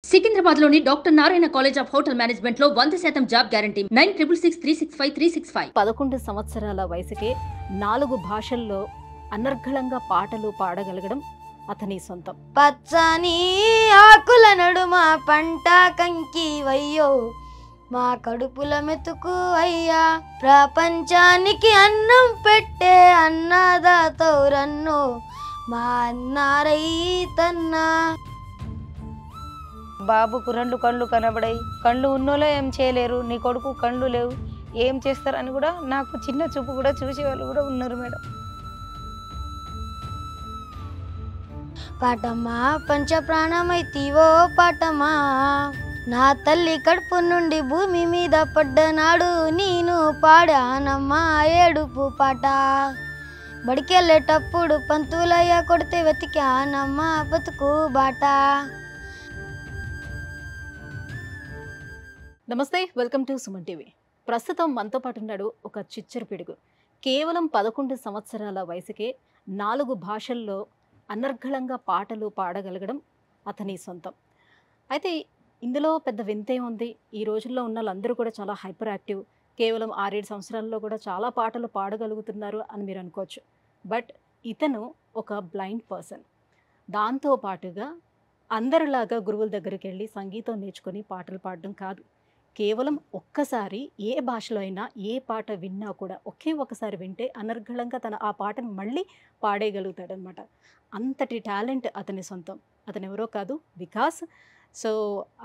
సికింద్రాబాద్లోని doctor Narayana college of hotel మేనేజ్మెంట్లో 100% job guarantee 966365 11 సంవత్సరాల వయసుకే 4 భాషల్లో అనర్గళంగా పాటలు పాడగలగడం అతని సొంతం. పచ్చని ఆకుల నడుమ పంట కంకి వయ్యో మా కడుపుల మెతుకు అయ్యా ప్రపంచానికి అన్నం పెట్టే అన్నదాతౌరన్నో మా అన్నారైతన్నా. బాబుకు 2 కళ్ళు కనబడాయి, కళ్ళు ఉన్నోలో ఏం చేయలేరు, నీ కొడుకు కళ్ళు లేవు ఏం చేస్తారని కూడా నాకు చిన్న చూపు కూడా చూసే వాళ్ళు కూడా ఉన్నారు మేడం. పాటమ్మా పంచ ప్రాణమైతీవో పాటమ్మా, నా తల్లి కడుపు నుండి భూమి మీద పడ్డనాడు నేను పాడానమ్మా ఏడుపు పాట. బడికెళ్ళేటప్పుడు పంతులయ్య కొడితే వెతికానమ్మా బతుకు బాట. నమస్తే, వెల్కమ్ టు సుమన్ టీవీ. ప్రస్తుతం మనతో పాటు ఉన్నాడు ఒక చిచ్చర పిడుగు. కేవలం 11 సంవత్సరాల వయసుకే 4 భాషల్లో అనర్గళంగా పాటలు పాడగలగడం అతని సొంతం. అయితే ఇందులో పెద్ద వింతే ఉంది. ఈ రోజుల్లో ఉన్న వాళ్ళందరూ కూడా చాలా హైపర్ యాక్టివ్. కేవలం 6-7 సంవత్సరాల్లో కూడా చాలా పాటలు పాడగలుగుతున్నారు అని మీరు అనుకోవచ్చు. బట్ ఇతను ఒక బ్లైండ్ పర్సన్. దాంతో పాటుగా అందరిలాగా గురువుల దగ్గరికి వెళ్ళి సంగీతం నేర్చుకొని పాటలు పాడడం కాదు. కేవలం ఒక్కసారి ఏ భాషలో అయినా ఏ పాట విన్నా కూడా ఒకే ఒకసారి వింటే అనర్గళంగా తన ఆ పాటను మళ్ళీ పాడేయగలుగుతాడనమాట. అంతటి టాలెంట్ అతని సొంతం. అతను ఎవరో కాదు, వికాస్. సో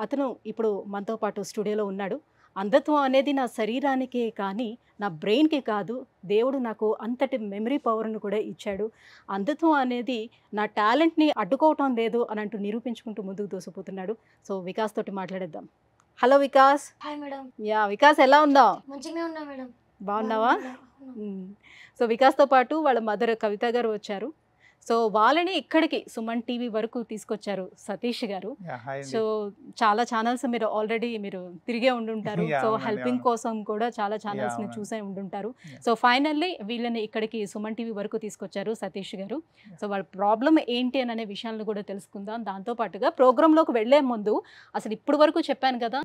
అతను ఇప్పుడు మనతో పాటు స్టూడియోలో ఉన్నాడు. అంధత్వం అనేది నా శరీరానికే కానీ నా బ్రెయిన్కి కాదు, దేవుడు నాకు అంతటి మెమరీ పవర్ను కూడా ఇచ్చాడు. అంధత్వం అనేది నా టాలెంట్ని అడ్డుకోవటం లేదు అని అంటూ నిరూపించుకుంటూ ముందుకు దూసిపోతున్నాడు. సో వికాస్ తోటి మాట్లాడేద్దాం. Hello Vikas. Hi madam. Ya Vikas, ఎలా ఉందా? మంచిగానే ఉన్నా మేడం. బాగున్నావా? సో వికాస్తో పాటు వాళ్ళ మదర్ కవిత గారు వచ్చారు. సో వాళ్ళని ఇక్కడికి సుమన్ టీవీ వరకు తీసుకొచ్చారు సతీష్ గారు. సో చాలా ఛానల్స్ మీరు ఆల్రెడీ తిరిగే ఉండుంటారు. సో హెల్పింగ్ కోసం కూడా చాలా ఛానల్స్ ని చూసే ఉండుంటారు. సో ఫైనల్లీ వీళ్ళని ఇక్కడికి సుమన్ టీవీ వరకు తీసుకొచ్చారు సతీష్ గారు. సో వాళ్ళ ప్రాబ్లం ఏంటి అని అనే విషయాలను కూడా తెలుసుకుందాం. దాంతో పాటుగా ప్రోగ్రాంలోకి వెళ్లే ముందు అసలు ఇప్పుడు వరకు చెప్పాను కదా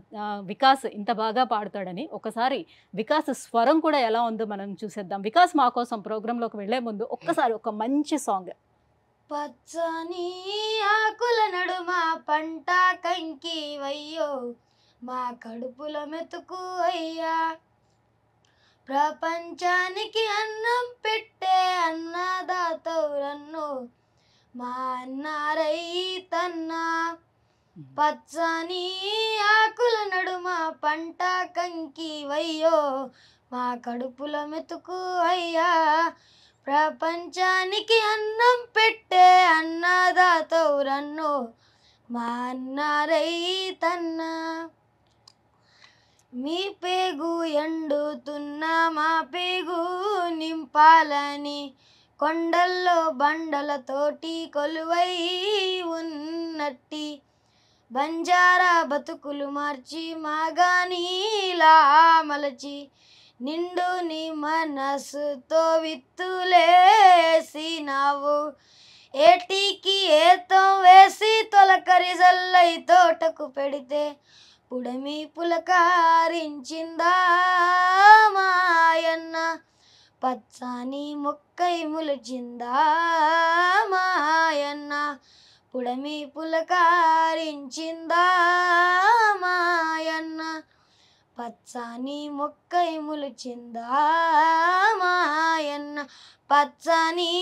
వికాస్ ఇంత బాగా పాడుతాడని, ఒకసారి వికాస్ స్వరం కూడా ఎలా ఉందో మనం చూసేద్దాం. వికాస్ మా కోసం ప్రోగ్రాంలోకి వెళ్లే ముందు ఒక్కసారి ఒక మంచి సాంగ్. పచ్చని ఆకుల నడుమ పంట కంకి వయ్యో మా కడుపుల మెతుకు అయ్యా ప్రపంచానికి అన్నం పెట్టే అన్నదాతౌరన్నో మా అన్నారైతన్నా. పచ్చని ఆకుల నడుమ పంట కంకి వయ్యో మా కడుపుల మెతుకు అయ్యా ప్రపంచానికి అన్నం పెట్టే అన్నదాతౌరన్నో మా అన్నారైతన్నా. మీ పేగు ఎండుతున్న మా పేగు నింపాలని కొండల్లో బండలతోటి కొలువై ఉన్నట్టి బంజారా బతుకులు మార్చి మాగానీలా మలచి నిండు నీ మనసుతో విత్తులేసినావు ఏటికి ఏతం వేసి తొలకరి జల్లై తోటకు పెడితే పుడమి పులకారించిందా మాయన్న పచ్చని మొక్కై ములిచిందా మాయన్న పుడమి పులకారించిందా మాయన్న పచ్చని మొక్కై ములిచిందా మాయన్న పచ్చని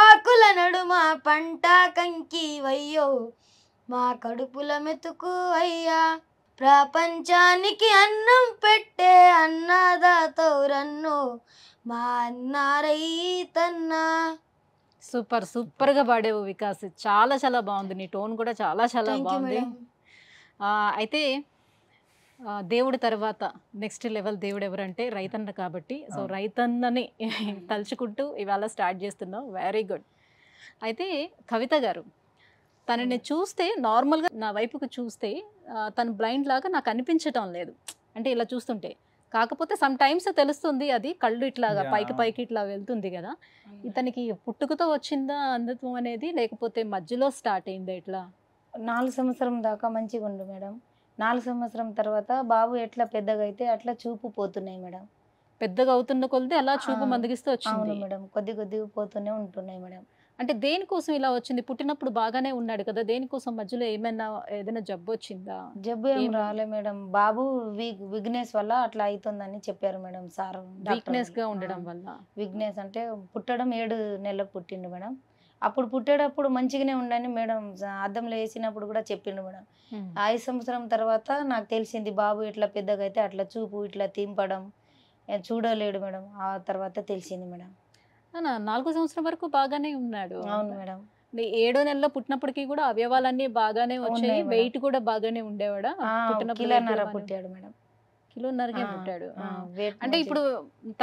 ఆకుల నడుమ పంట కంకి వయ్యో మా కడుపుల మెతుకు అయ్యా ప్రపంచానికి అన్నం పెట్టే అన్నదాతౌరన్నో మా అన్నారైతన్నా. సూపర్ సూపర్గా పాడేవు వికాస్. చాలా చాలా బాగుంది. నీ టోన్ కూడా చాలా చాలా బాగుంది. అయితే దేవుడి తర్వాత నెక్స్ట్ లెవెల్ దేవుడు ఎవరంటే రైతన్న కాబట్టి, సో రైతన్నని తలుచుకుంటూ ఇవాళ స్టార్ట్ చేస్తున్నావు. Very good. అయితే కవిత గారు, తనని చూస్తే నార్మల్గా నా వైపుకు చూస్తే తను బ్లైండ్ లాగా నాకు అనిపించటం లేదు, అంటే ఇలా చూస్తుంటే. కాకపోతే సమ్ టైమ్స్ తెలుస్తుంది, అది కళ్ళు ఇట్లాగా పైకి పైకి ఇట్లా వెళ్తుంది కదా. ఇతనికి పుట్టుకతో వచ్చిందా అంధత్వం అనేది, లేకపోతే మధ్యలో స్టార్ట్ అయిందా ఇట్లా? 4 సంవత్సరం దాకా మంచిగా ఉండు మేడం. 4 సంవత్సరం తర్వాత బాబు ఎట్లా పెద్దగా అయితే అట్లా చూపు పోతున్నాయి మేడం. పెద్దగా అవుతున్న కొలది అలా చూపు ఆ, మందగిస్తూ అవును వచ్చింది. మేడం. కొద్ది కొద్దిగా పోతూనే ఉంటున్నాయి మేడం. అంటే దేనికోసం ఇలా వచ్చింది? పుట్టినప్పుడు బాగానే ఉన్నాడు కదా! దేనికోసం మధ్యలో ఏదైనా జబ్బు వచ్చిందా? జబ్బు ఏం ఏం రాలే మేడం. బాబు విగ్నెస్ వల్ల అట్లా అవుతుందని చెప్పారు మేడం సార్ వీక్‌నెస్‌గా డాక్టర్. ఉండడం వల్ల. విగ్నెస్ అంటే పుట్టడం 7 నెలలకు పుట్టిండు మేడం. అప్పుడు పుట్టేటప్పుడు మంచిగానే ఉండని మేడం అద్దంలో వేసినప్పుడు కూడా చెప్పిండు మేడం. హ్మ్. 5 సంవత్సరం తర్వాత నాకు తెలిసింది బాబు ఎట్లా పెద్దగా అయితే అట్లా చూపు ఇట్లా తింపడం చూడలేడు మేడం. ఆ తర్వాత తెలిసింది మేడం. 4 సంవత్సరం వరకు బాగానే ఉన్నాడు. అవును మేడం. ఏడో నెలలో పుట్టినప్పటికి కూడా అవయవాలన్నీ బాగానే వచ్చాయి. ఉన్నాయి మేడం. వెయిట్ కూడా బాగానే ఉండేవాడా? పుట్టినప్పుడు weight కిలోన్నర కూడా బాగానే పుట్టాడు మేడం. కిలోన్నరకే ఆ, పుట్టాడు. ఆ, weight అంటే మంచిగా ఇప్పుడు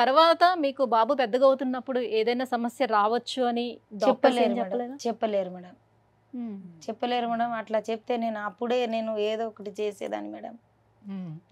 తర్వాత మీకు బాబు పెద్దగా అవుతున్నప్పుడు ఏదైనా సమస్య రావచ్చు అని డాక్టర్స్ ఏం చెప్పలేరు మేడం. చెప్పలేదా? చెప్పలేరు మేడం. హ్మ్. చెప్పలేరు మేడం. అట్లా చెప్తే అప్పుడే నేను ఏదో ఒకటి చేసేదాన్ని మేడం.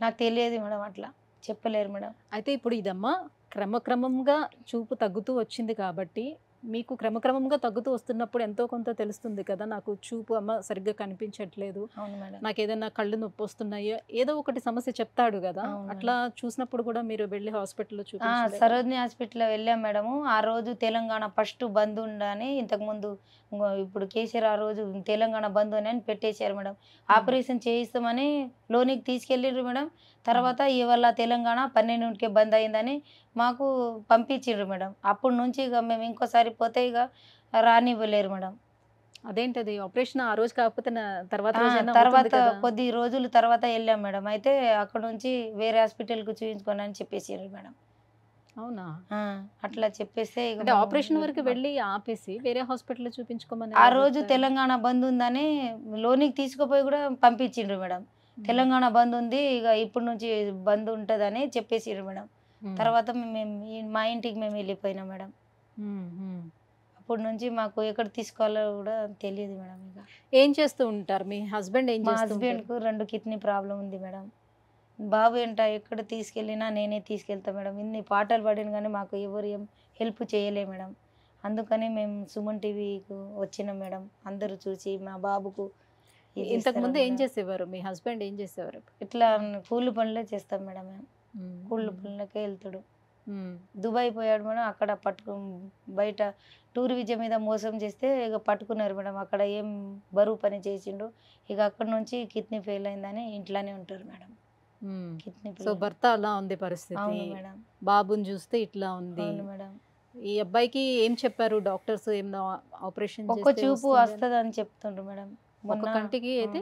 నాకు తెలియదు మేడం అట్లా. చెప్పలేరు మేడం. అయితే ఇప్పుడు ఇదమ్మా క్రమక్రమంగా చూపు తగ్గుతూ వచ్చింది కాబట్టి మీకు క్రమక్రమంగా తగ్గుతూ వస్తున్నప్పుడు ఎంతో కొంత తెలుస్తుంది కదా, నాకు చూపు అమ్మ సరిగ్గా కనిపించట్లేదు, అవును మేడం. నాకు ఏదైనా కళ్ళు నొప్పి వస్తున్నాయో ఏదో ఒకటి సమస్య చెప్తాడు కదా. అవును అట్లా చూసినప్పుడు కూడా మీరు వెళ్ళి హాస్పిటల్లో చూపించలేదా? సరోజిని హాస్పిటల్ వెళ్ళాం మేడము. ఆ రోజు తెలంగాణ ఫస్ట్ బంద్ ఉండని ఇంతకుముందు ఇప్పుడు కేసీఆర్ ఆ రోజు తెలంగాణ బంద్ అని పెట్టేశారు మేడం. ఆపరేషన్ చేయిస్తామని లోనికి తీసుకెళ్ళిర్రు మేడం. తర్వాత ఇవాళ తెలంగాణ 12కే బంద్ అయిందని మాకు పంపించిండ్రు మేడం. అప్పటి నుంచి ఇక మేము ఇంకోసారి పోతే ఇక రానివ్వలేరు మేడం. అదేంటది ఆపరేషన్ ఆ రోజు కాకపోతే తర్వాత ఆ, రోజైనా అవుతుంది తర్వాత కదా. కొద్ది రోజుల తర్వాత వెళ్ళాం మేడం. అయితే అక్కడ నుంచి వేరే హాస్పిటల్కి చూపించుకోండి అని చెప్పేసారు మేడం. అవునా? అట్లా చెప్పేస్తే ఇక అంటే మేము ఆపరేషన్ వరకు వెళ్ళి ఆపేసి వేరే హాస్పిటల్లో చూపించుకోమని ఆ ఎలా రోజు చెప్తారు? తెలంగాణ బంద్ ఉందని లోనికి తీసుకుపోయి కూడా పంపించిండ్రు మేడం. తెలంగాణ బంద్ ఉంది ఇక ఇప్పటి నుంచి బంద్ ఉంటుందని చెప్పేసిర్రు మేడం. తర్వాత మేము మా ఇంటికి మేము వెళ్ళిపోయినాం మేడం. అప్పటి నుంచి మాకు ఎక్కడ తీసుకోవాలో కూడా తెలియదు మేడం. ఇక ఏం చేస్తూ ఉంటారు? మీ హస్బెండ్ ఏం మా చేస్తూ ఉంటారు? హస్బెండ్కు 2 కిడ్నీ ప్రాబ్లం ఉంది మేడం. బాబు ఏంట ఎక్కడ తీసుకెళ్ళినా నేనే తీసుకెళ్తా మేడం. ఇన్ని పాటలు పాడిన కానీ మాకు ఎవరు ఏం హెల్ప్ చేయలే మేడం. అందుకని మేము సుమన్ టీవీకు వచ్చినాం మేడం. అందరూ చూసి మా బాబుకు ఇది ఇంతకు ఇస్తారు ముందు ఏం మేడం. చేసేవారు? మీ హస్బెండ్ ఏం చేసేవారు? ఇట్లా కూలి పనులే చేస్తాం మేడం. మేము కూలి పనులకే వెళ్తాడు. దుబాయ్ పోయాడు మేడం. అక్కడ బయట టూర్ విజా మీద మోసం చేస్తే ఇక పట్టుకున్నారు మేడం. అక్కడ ఏం బరువు పని చేసిండు. ఇక అక్కడ నుంచి కిడ్నీ ఫెయిల్ అయిందని ఇంట్లోనే ఉంటారు మేడం. కిడ్నీ సో భర్త అలా ఉంది పరిస్థితి, అవును మేడం. బాబుని చూస్తే ఇట్లా ఉంది. అవును మేడం. ఈ అబ్బాయికి ఏం చెప్పారు డాక్టర్స్? ఏమన్నా ఆపరేషన్ ఒక్క చూపు వస్తుంది అని చెప్తుండ్రు మేడం. ఒక కంటికి అయితే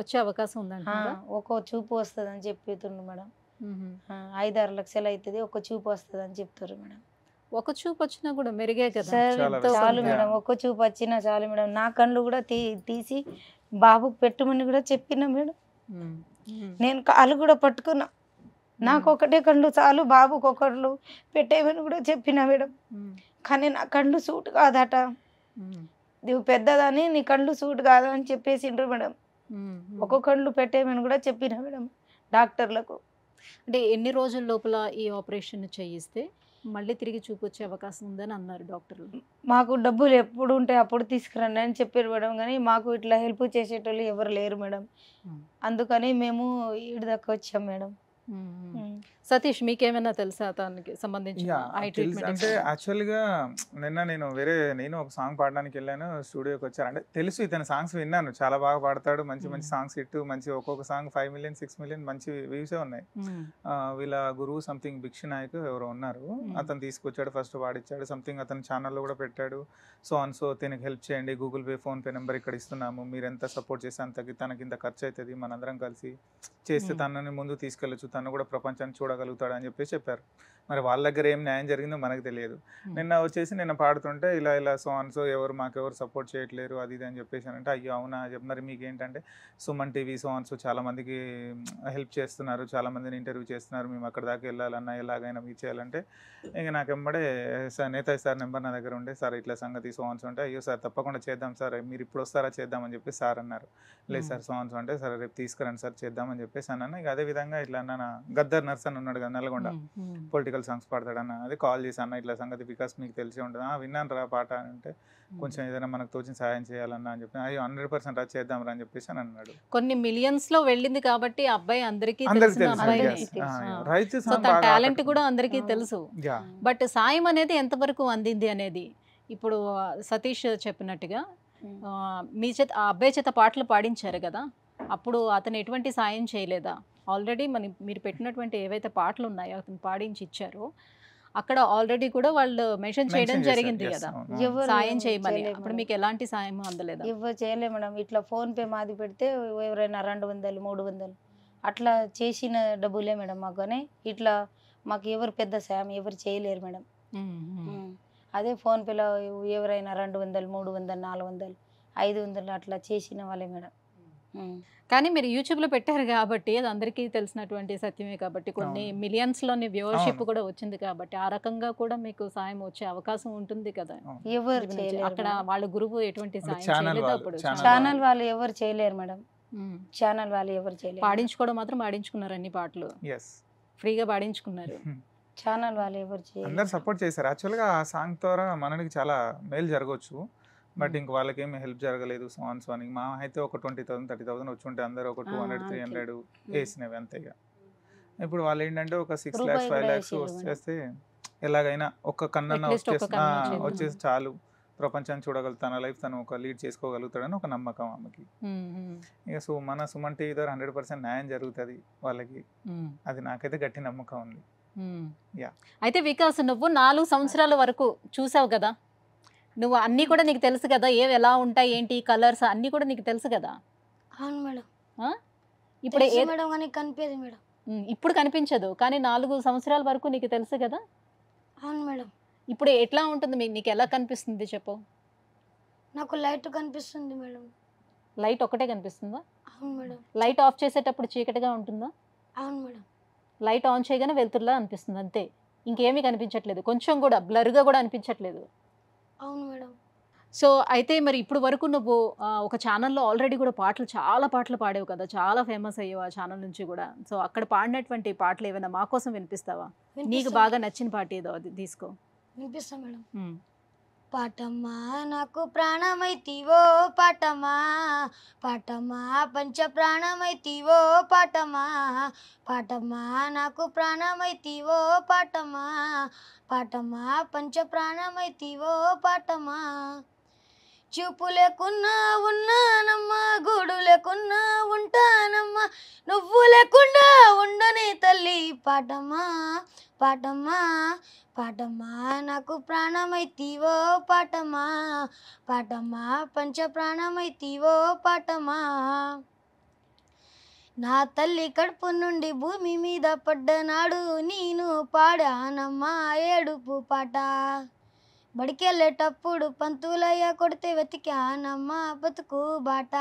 వచ్చే అవకాశం ఉందంటారా? ఒక్క చూపు వస్తుంది అని చెప్తుండ్రు మేడం. 5-6 లక్షలు అవుతుంది, ఒక్క చూపు వస్తుంది అని చెప్తారు మేడం. ఒక చూపు వచ్చినా కూడా మెరుగే కదా. సరే చాలా చాలు బెస్ట్. మేడం, ఒక్క చూపు వచ్చినా చాలు మేడం. నా కళ్ళు కూడా తీసి బాబుకు పెట్టమని కూడా చెప్పిన మేడం. నేను కాలు కూడా పట్టుకున్నా. నాకు ఒకటే కళ్ళు చాలు, బాబుకు ఒకళ్ళు పెట్టేమని కూడా చెప్పిన మేడం. కానీ నా కళ్ళు సూట్ కాదట, నువ్వు పెద్దదని నీ కళ్ళు సూట్ కాదా అని చెప్పేసిండ్రు మేడం. ఒక్కొక్క కళ్ళు పెట్టేమని కూడా చెప్పిన మేడం డాక్టర్లకు. అంటే ఎన్ని రోజుల లోపల ఈ ఆపరేషన్ చేయిస్తే మళ్ళీ తిరిగి చూపు వచ్చే అవకాశం ఉందని అన్నారు డాక్టర్లు? మాకు డబ్బులు ఎప్పుడు ఉంటే అప్పుడు తీసుకురండి అని చెప్పారు మేడం. కానీ మాకు ఇట్లా హెల్ప్ చేసేటోళ్ళు ఎవరు లేరు మేడం. అందుకని మేము ఈడి దాకా వచ్చాం మేడం. సతీష్, మీకేమైనా తెలుసా దానికి సంబంధించిన ఐ అంటే ట్రీట్మెంట్? యాక్చువల్గా నేను ఒక సాంగ్ పాడడానికి వెళ్ళాను, స్టూడియోకి వచ్చాను. అంటే తెలుసు ఇతని సాంగ్స్ విన్నాను, చాలా బాగా పాడతాడు, మంచి మంచి సాంగ్స్ హిట్, మంచి ఒక్కొక్క సాంగ్ 5 మిలియన్ 6 మిలియన్ మంచి వ్యూసే ఉన్నాయి. వీళ్ళ గురువు సంథింగ్ భిక్షు నాయక్ ఎవరో ఉన్నారు, అతను తీసుకొచ్చాడు, ఫస్ట్ పాడిచ్చాడు, సంథింగ్ అతని ఛానల్లో కూడా పెట్టాడు. సో తనకి హెల్ప్ చేయండి, Google pay phone pay number ఇక్కడ ఇస్తున్నాము, మీరు ఎంత సపోర్ట్ చేస్తే అంతకి తనకి ఇంత ఖర్చు అవుతుంది, మనందరం కలిసి చేస్తే తనని ముందు తీసుకెళ్ళచ్చు, తను కూడా ప్రపంచాన్ని చూడగలుగుతాడు అని చెప్పేసి చెప్పారు. మరి వాళ్ళ దగ్గర ఏం న్యాయం జరిగిందో మనకు తెలియదు. నిన్న పాడుతుంటే ఇలా సో ఎవరు మాకెవరు సపోర్ట్ చేయట్లేరు అది ఇది అని చెప్పేసి అంటే, అయ్యో అవునా మరి మీకు ఏంటంటే సుమన్ టీవీ సో చాలా మందికి హెల్ప్ చేస్తున్నారు, చాలా మందిని ఇంటర్వ్యూ చేస్తున్నారు, మేము అక్కడ దాకా వెళ్ళాలన్నా ఎలాగైనా మీకు చేయాలంటే ఇక నాకు వెంబడే సార్ నేతాజీ సార్ నెంబర్ నా దగ్గర ఉండే, సార్ ఇట్లా సంగతి సో అంటే, అయ్యో సార్ తప్పకుండా చేద్దాం సార్, మీరు ఇప్పుడు వస్తారా చేద్దామని చెప్పి సార్ అన్నారు. లేదు సార్ సో అంటే, సరే రేపు తీసుకురండి సార్ చేద్దామని చెప్పేసి అన్నాను. ఇక అదే విధంగా ఇట్లా అన్న గద్దర్ నర్స్ అని ఉన్నాడు కదా నల్గొండ, పొలిటికల్ పొలిటికల్ సాంగ్స్ పాడతాడన్న, అది కాల్ చేసి అన్న ఇట్లా సంగతి వికాస్ మీకు తెలిసే ఉంటుంది, విన్నాను రా పాట అని అంటే కొంచెం ఏదైనా మనకు తోచిన సాయం చేయాలన్నా అని చెప్పి అయ్యో 100% రా చేద్దాం రా అని చెప్పేసి అని అన్నాడు. కొన్ని మిలియన్స్ లో వెళ్ళింది కాబట్టి అబ్బాయి అందరికీ అందరికి తెలిసిన తెలుసు అబ్బాయినే. రైతు సో తన టాలెంట్ కూడా అందరికీ తెలుసు. యా బట్ సాయం అనేది ఎంతవరకు అందింది అనేది ఇప్పుడు సతీష్ చెప్పినట్టుగా మీ చేత ఆ అబ్బాయి చేత పాటలు పాడించారు కదా, అప్పుడు అతను ఎటువంటి సాయం చేయలేదా? ఆల్రెడీ మీరు పెట్టినటువంటి ఏవైతే పాటలు ఉన్నాయో అతను పాడించి ఇచ్చారో అక్కడ ఆల్రెడీ కూడా వాళ్ళు మెన్షన్ చేయడం జరిగింది కదా సాయం చేయమని, అప్పుడు మీకు ఎలాంటి సాయం అందలేదా? ఎవరు చేయలే మేడం. ఇట్లా ఫోన్ పే మాది పెడితే ఎవరైనా 200 300 అట్లా చేసిన డబ్బులే మేడం మాకు. కానీ ఇట్లా మాకు ఎవరు పెద్ద సాయం ఎవరు చేయలేరు మేడం. అదే ఫోన్పేలో ఎవరైనా 200 300 400 500 అట్లా చేసిన వాళ్ళే మేడం. కానీ మీరు యూట్యూబ్లో పెట్టారు కాబట్టి అది అందరికీ తెలిసినటువంటి సత్యమే కాబట్టి కొన్ని మిలియన్స్లోని వ్యూవర్షిప్ కూడా వచ్చింది కాబట్టి ఆ రకంగా కూడా మీకు సాయం వచ్చే అవకాశం ఉంటుంది కదా. ఎవరు అక్కడ వాళ్ళ గురువు ఎటువంటి సాయం ఛానల్ చేయలేదు. వాళ్ళు- అప్పుడు ఛానల్ వాళ్ళు ఎవరు చేయలేరు మేడం. ఛానల్ వాళ్ళు ఎవరు చేయలేరు. పాడించుకోవడం మాత్రం పాడించుకున్నారు, అన్ని పాటలు ఫ్రీగా పాడించుకున్నారు. ఛానల్ వాళ్ళు ఎవరు చేయలేరు. అందరు సపోర్ట్ చేశారు. యాక్చువల్గా ఆ సాంగ్ ద్వారా మనకి చాలా మేలు జరగవచ్చు, బట్ ఇంక వాళ్ళకి ఏమి హెల్ప్ జరగలేదు. సాంగ్స్ అని మా అయితే ఒక 20,000 30,000 వచ్చి ఉంటే అందరూ ఒక 200 300 వేసినవి అంతేగా. ఇప్పుడు వాళ్ళు ఏంటంటే ఒక 6 lakhs 5 lakhs వచ్చేస్తే ఎలాగైనా ఒక్క కన్నా వచ్చేసి చాలు, ప్రపంచాన్ని చూడగలుగుతాను, తన లైఫ్ తను ఒక లీడ్ చేసుకోగలుగుతాడని ఒక నమ్మకం ఆమెకి. ఇక సో మన సుమన్ టీవీ ద్వారా 100% న్యాయం జరుగుతుంది వాళ్ళకి, అది నాకైతే గట్టి నమ్మకం ఉంది. అయితే వికాస్ నువ్వు 4 సంవత్సరాల వరకు చూసావు కదా, నువ్వు అన్నీ కూడా నీకు తెలుసు కదా, ఏవి ఎలా ఉంటాయి ఏంటి కలర్స్ అన్నీ కూడా నీకు తెలుసు కదా. అవును మేడం. ఇప్పుడు మేడం కానీ కనిపించదు మేడం. ఇప్పుడు కనిపించదు కానీ 4 సంవత్సరాల వరకు నీకు తెలుసు కదా. అవును మేడం. ఇప్పుడు ఎట్లా ఉంటుంది నీకు ఎలా కనిపిస్తుంది చెప్పు? నాకు లైట్ కనిపిస్తుంది మేడం. లైట్ ఒకటే కనిపిస్తుందా? అవును మేడం. లైట్ ఆఫ్ చేసేటప్పుడు చీకటిగా ఉంటుందా? అవును మేడం. లైట్ ఆన్ చేయగానే వెలుతురులా అనిపిస్తుంది అంతే, ఇంకేమీ కనిపించట్లేదు, కొంచెం కూడా బ్లర్గా కూడా అనిపించట్లేదు. అవును మేడం. సో అయితే మరి ఇప్పుడు వరకు నువ్వు ఒక ఛానల్లో ఆల్రెడీ కూడా చాలా పాటలు పాడావు కదా, చాలా ఫేమస్ అయ్యావు ఆ ఛానల్ నుంచి కూడా. సో అక్కడ పాడినటువంటి పాటలు ఏమైనా మా కోసం వినిపిస్తావా? నీకు బాగా నచ్చిన పాట ఏదో అది తీసుకో. వినిపిస్తా మేడం. పాటమ్మా నాకు ప్రాణమైతివో పాటమా, పాటమా పంచ ప్రాణమైతివో పాటమా, పాటమా నాకు ప్రాణమైతివో పాటమా, పాటమా పంచ ప్రాణమైతివో పాటమా. చూపు లేకున్నా ఉన్నానమ్మా, గూడు లేకున్నా ఉంటానమ్మా, నువ్వు లేకుండా ఉండని తల్లి పాటమా, పాటమా పాటమా నాకు ప్రాణమైతివో పాటమా, పాటమా పంచ ప్రాణమైతివో పాటమా. నా తల్లి కడుపు నుండి భూమి మీద పడ్డనాడు నేను పాడానమ్మా ఏడుపు పాట. బడికెళ్ళేటప్పుడు పంతులయ్య కొడితే వెతికానమ్మా బతుకు బాట.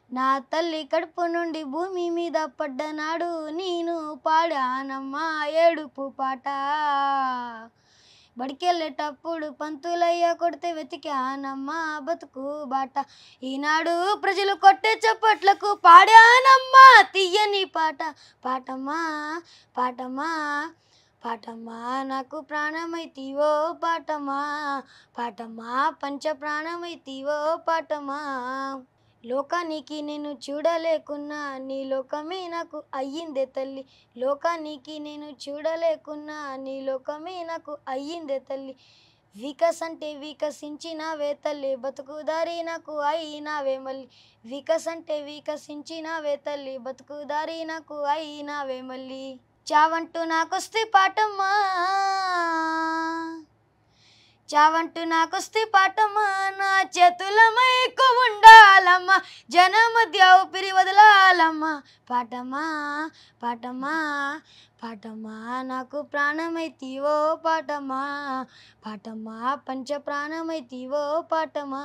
నా తల్లి కడుపు నుండి భూమి మీద పడ్డనాడు నేను పాడానమ్మా ఏడుపు పాట. బడికెళ్ళేటప్పుడు పంతులయ్య కొడితే వెతికానమ్మా బతుకు బాట. ఈనాడు ప్రజలు కొట్టే చప్పట్లకు పాడానమ్మా తీయని పాట. పాటమా పాటమా పాటమా నాకు ప్రాణమైతివో పాటమా, పాటమా పంచ ప్రాణమైతివో పాటమా. లోకానికి నేను చూడలేకున్నా నీ లోకమే నాకు అయ్యిందే తల్లి, లోకానికి నేను చూడలేకున్నా నీ లోకమే నాకు అయ్యిందే తల్లి. వికాస్ అంటే వికసించినవే తల్లి, బతుకుదారి నాకు అయినావే మళ్ళీ. వికాస్ అంటే వికసించినవే తల్లి, బతుకుదారి నాకు అయినావే మళ్ళీ. చావంటూ నాకొస్తే పాటమ్మా, చావంటూ నాకొస్తే పాటమ్మా, నా చేతుల మైకు ఉండాలమ్మా, జన మధ్య ఊపిరి వదలాలమ్మా. పాటమా పాటమా పాటమా నాకు ప్రాణమైతివో పాటమా, పాటమా పంచ ప్రాణమైతివో పాటమా.